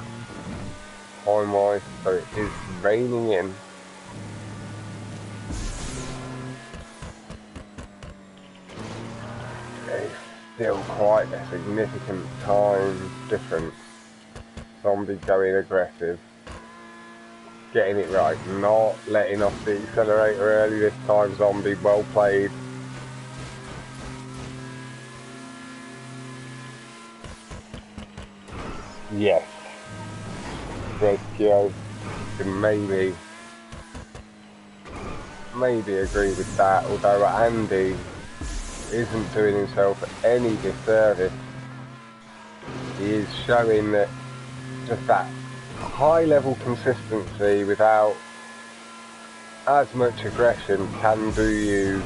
time wise, so it is reining in. It's still quite a significant time difference. Zomby going aggressive, getting it right, not letting off the accelerator early this time. Zomby, well played. Yes, Rescue can maybe agree with that, although Andy isn't doing himself any disservice. He is showing that just that high level consistency without as much aggression can do you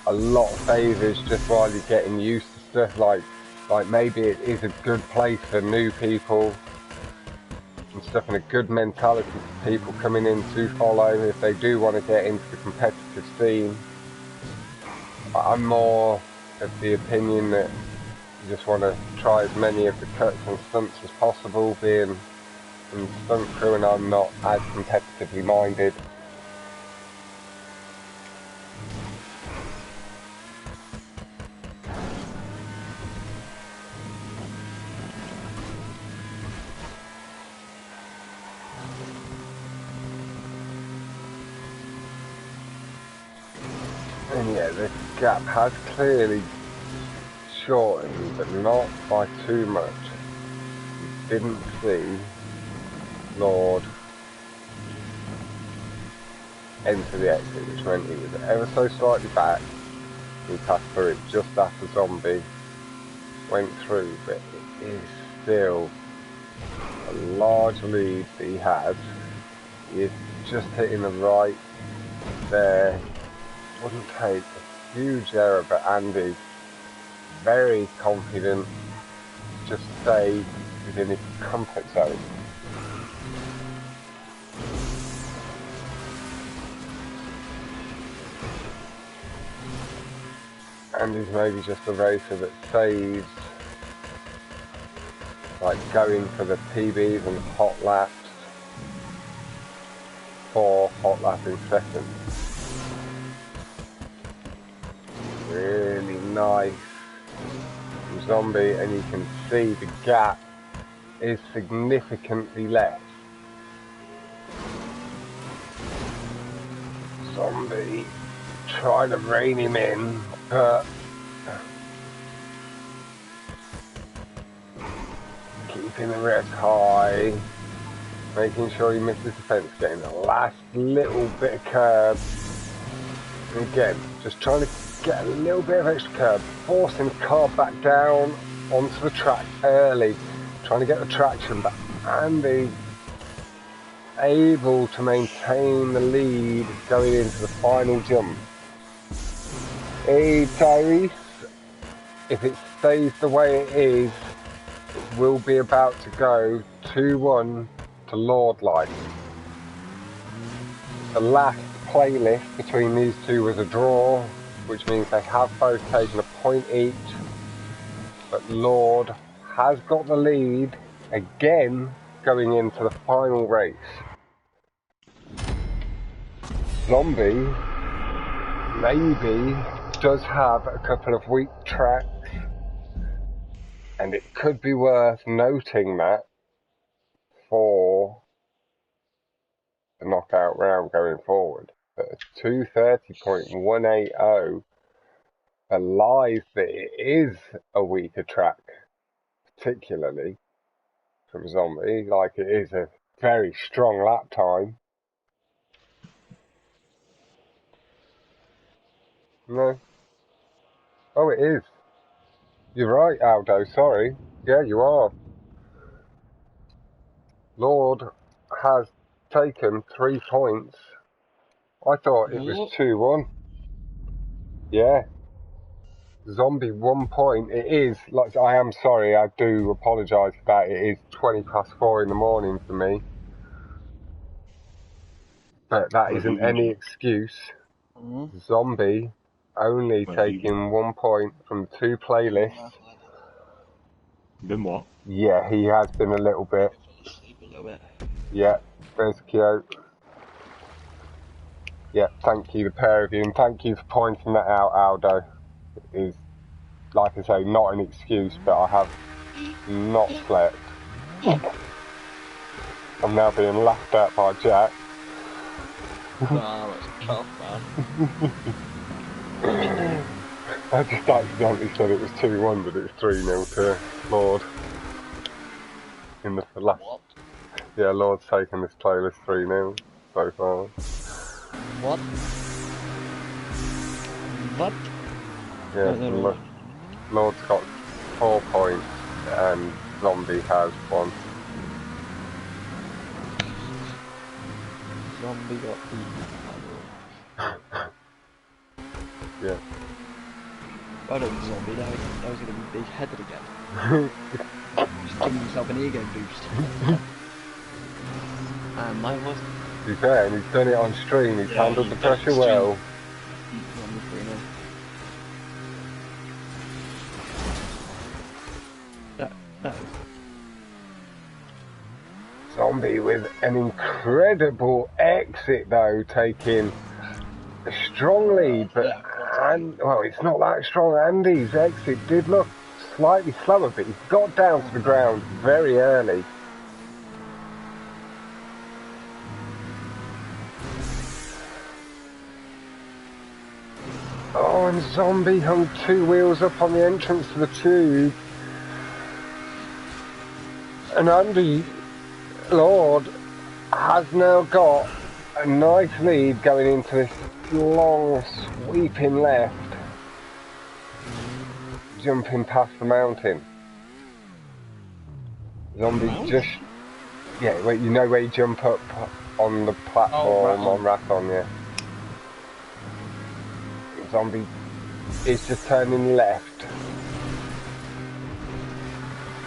a lot of favours just while you're getting used to stuff, like maybe it is a good place for new people and stuff, and a good mentality for people coming in to follow if they do want to get into the competitive scene. I'm more of the opinion that you just want to try as many of the cuts and stunts as possible, being in the stunt crew, and I'm not as competitively minded. And yeah, the gap has clearly shortened, but not by too much. You didn't see Lord enter the exit, which meant he was ever so slightly back. He passed through it just after Zomby went through, but it is still a large lead that he has. He is just hitting the right there. Wouldn't take a huge error, but Andy very confident, just stay within his comfort zone. and he's maybe just a racer that saves, like going for the PBs and hot laps, for hot lapping second. Really nice from Zombie, and you can see the gap is significantly less. Zombie trying to rein him in, but keeping the revs high, making sure he misses the fence, getting the last little bit of curb. And again, just trying to get a little bit of extra curb, forcing the car back down onto the track early, trying to get the traction back. Andy able to maintain the lead going into the final jump. Hey Tyrese, if it stays the way it is, it will be about to go 2-1 to LxrdLife. The last playlist between these two was a draw, which means they have both taken a point each, but Lord has got the lead again going into the final race. Zombie maybe does have a couple of weak tracks, and it could be worth noting that for the knockout round going forward. But a 230.180 belies that it is a weaker track, particularly from Zombie. Like, it is a very strong lap time. No. Oh, it is. You're right, Aldo, sorry. Yeah, you are. Lord has taken 3 points. I thought it was 2-1. Yeah. Zombie 1 point. It is, like, I am sorry, I do apologise for that. It is 4:20 in the morning for me. But that isn't any excuse. Zombie only taking 1 point from 2 playlists. Been what? Yeah, he has been a little bit. Yeah, there's Kyo. Yeah, thank you, the pair of you, and thank you for pointing that out, Aldo. It is, like I say, not an excuse, but I have not slept. I'm now being laughed at by Jack. Nah, that's tough, man. I just accidentally said it was 2-1, but it was 3-0 to Lord. In the last... What? Yeah, Lord's taken this playlist 3-0 so far. What? What? Yeah, Lord's got 4 points and Zombie has 1. Zombie got beaten. Yeah. Well done, Zombie. Now he's going to be big-headed again. Just giving himself an ego boost. And mine was. To be fair, and he's done it on stream. He's handled the pressure well. No. Zombie with an incredible exit though, taking a strong lead, but well, it's not that strong. Andy's exit did look slightly slower, but he got down to the ground very early. Oh, and Zombie hung 2 wheels up on the entrance to the tube. And Andy, Lord, has now got a nice lead going into this long sweeping left, jumping past the mountain. Zombie just, yeah, wait, you know where you jump up on the platform on Rathon, yeah. Zombie is just turning left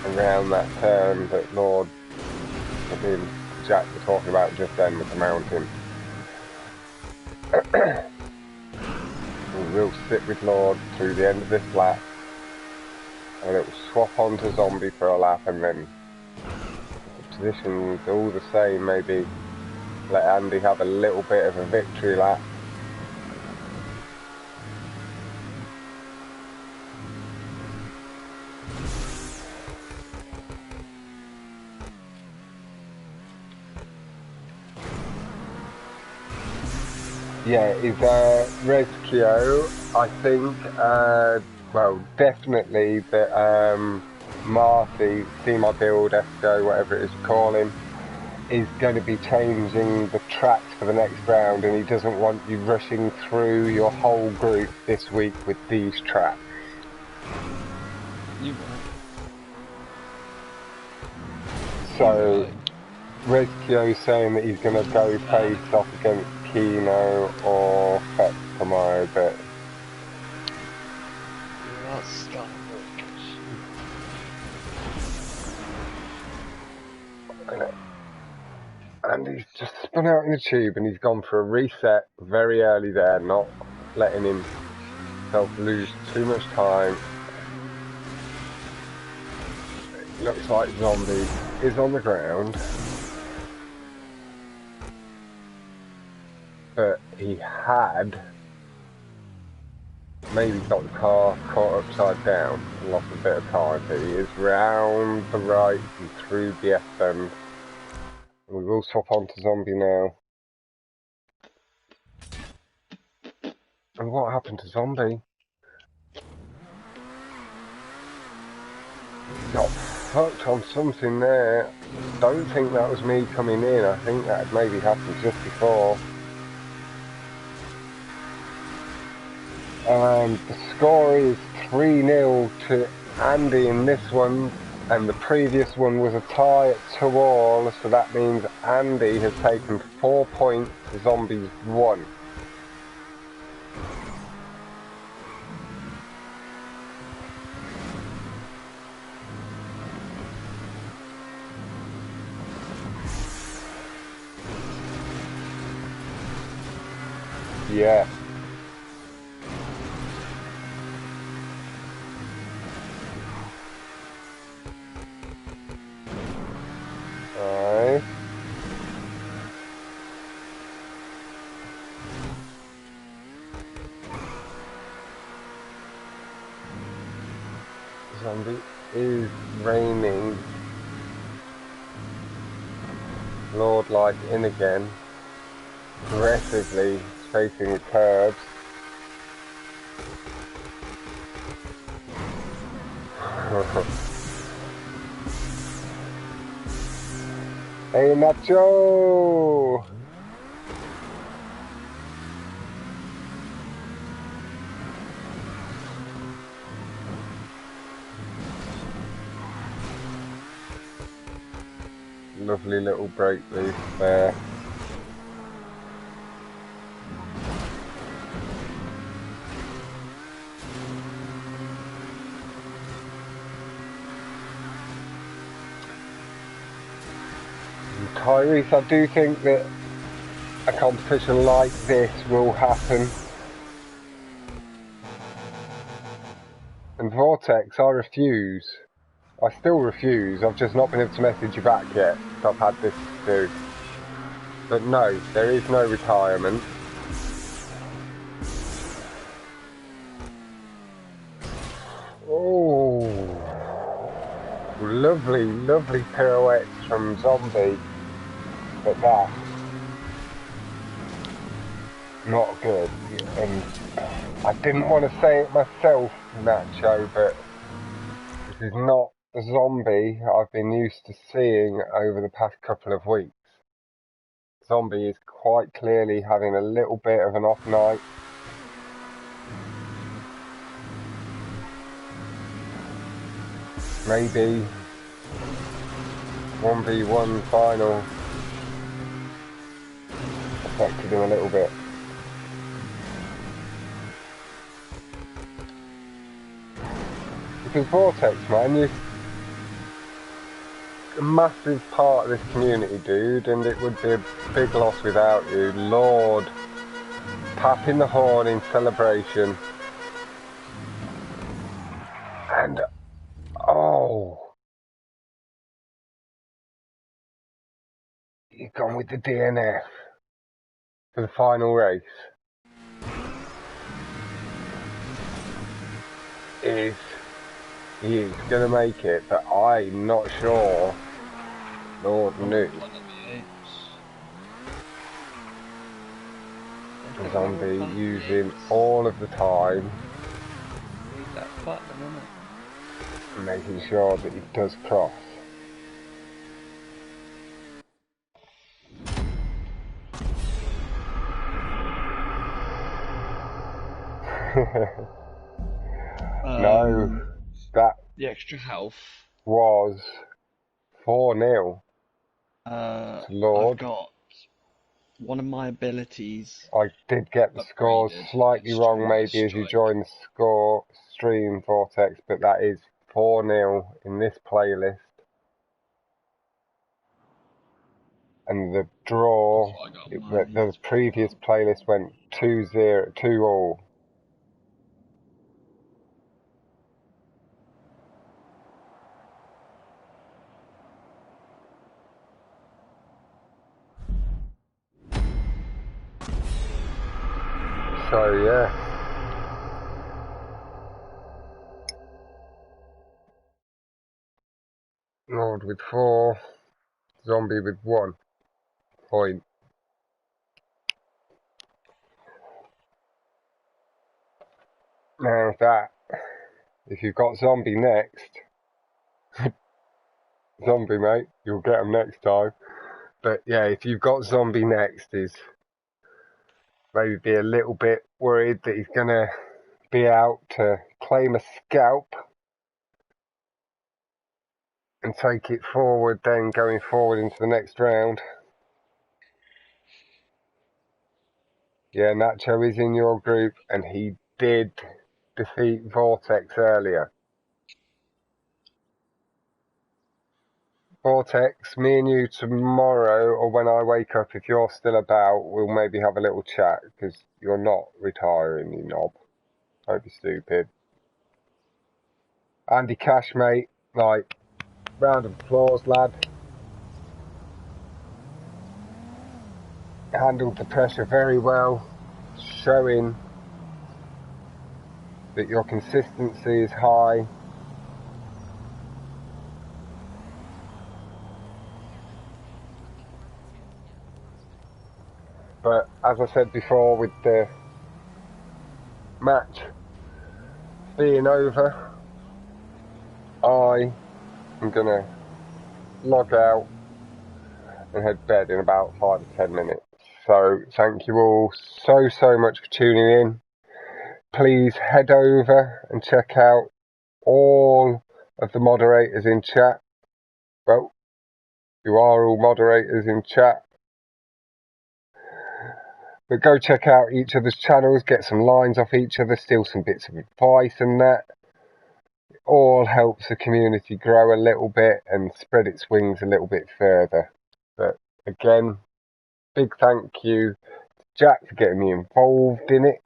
around that turn that Lord and Jack were talking about just then with the mountain. Real sit with Lord through the end of this lap, and it will swap onto Zomby for a lap, and then if the position's all the same, maybe let Andy have a little bit of a victory lap. Yeah, is Rescue, I think, well, definitely that Marty, See My Build, Esco, whatever it is you call him, is going to be changing the tracks for the next round, and he doesn't want you rushing through your whole group this week with these tracks. You won't. So, Rescue saying that he's going to go face off against Kino or Fetcamo, but That's Skywalker. and he's just spun out in the tube, and he's gone for a reset very early there, not letting himself lose too much time. It looks like Zomby is on the ground, but he had maybe got the car caught upside down and lost a bit of time, but he is round the right and through the S-bend. We will swap on to Zomby now. And what happened to Zomby? Got fucked on something there. Don't think that was me coming in. I think that had maybe happened just before. The score is 3-0 to Andy in this one, and the previous one was a tie at 2-all, so that means Andy has taken 4 points, Zomby's 1. Yeah. Alright. Zomby is raining. LxrdLife in again. Aggressively facing the curbs. Hey Nacho! Lovely little brake leaf there. Tyrese, I do think that a competition like this will happen. And Vortex, I refuse. I still refuse. I've just not been able to message you back yet. I've had this to do. But no, there is no retirement. Oh, lovely, lovely pirouettes from Zomby. But that, not good. And I didn't want to say it myself, Nacho, but this is not the Zomby I've been used to seeing over the past couple of weeks. Zomby is quite clearly having a little bit of an off night. Maybe 1v1 final affected him a little bit. Because Vortex, man, a massive part of this community, dude, and it would be a big loss without you. Lord, tapping the horn in celebration. you've gone with the DNF for the final race is he's going to make it, but I'm not sure. Lord knew. Zombie using all of the time, that button, isn't it? and making sure that he does cross. No, that the extra health was 4-0. Lord. I've got one of my abilities. I did get the scores slightly wrong, maybe as you join the score stream, Vortex, but that is 4-0 in this playlist. And the draw, the previous playlist went 2-0, 2-all. So yeah. Lord with 4, Zombie with 1 point. Now that, if you've got Zombie next, Zombie mate, you'll get them next time. But yeah, if you've got Zombie next, is maybe be a little bit worried that he's going to be out to claim a scalp and take it forward, then going forward into the next round. Yeah, Nacho is in your group, and he did defeat Vortex earlier. Vortex, me and you tomorrow, or when I wake up, if you're still about, we'll maybe have a little chat, because you're not retiring, you knob. Don't be stupid. Andy Cash, mate, like, round of applause, lad. Handled the pressure very well, showing that your consistency is high. But as I said before, with the match being over, I am going to log out and head to bed in about 5 to 10 minutes. So thank you all so much for tuning in. Please head over and check out all of the moderators in chat. Well, you are all moderators in chat. But go check out each other's channels, get some lines off each other, steal some bits of advice and that. It all helps the community grow a little bit and spread its wings a little bit further. But again, big thank you to Jack for getting me involved in it.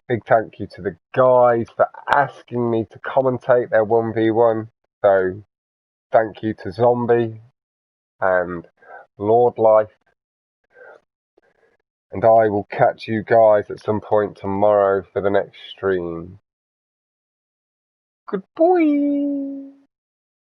Big thank you to the guys for asking me to commentate their 1v1. So thank you to Zomby and LxrdLife. And I will catch you guys at some point tomorrow for the next stream. Goodbye.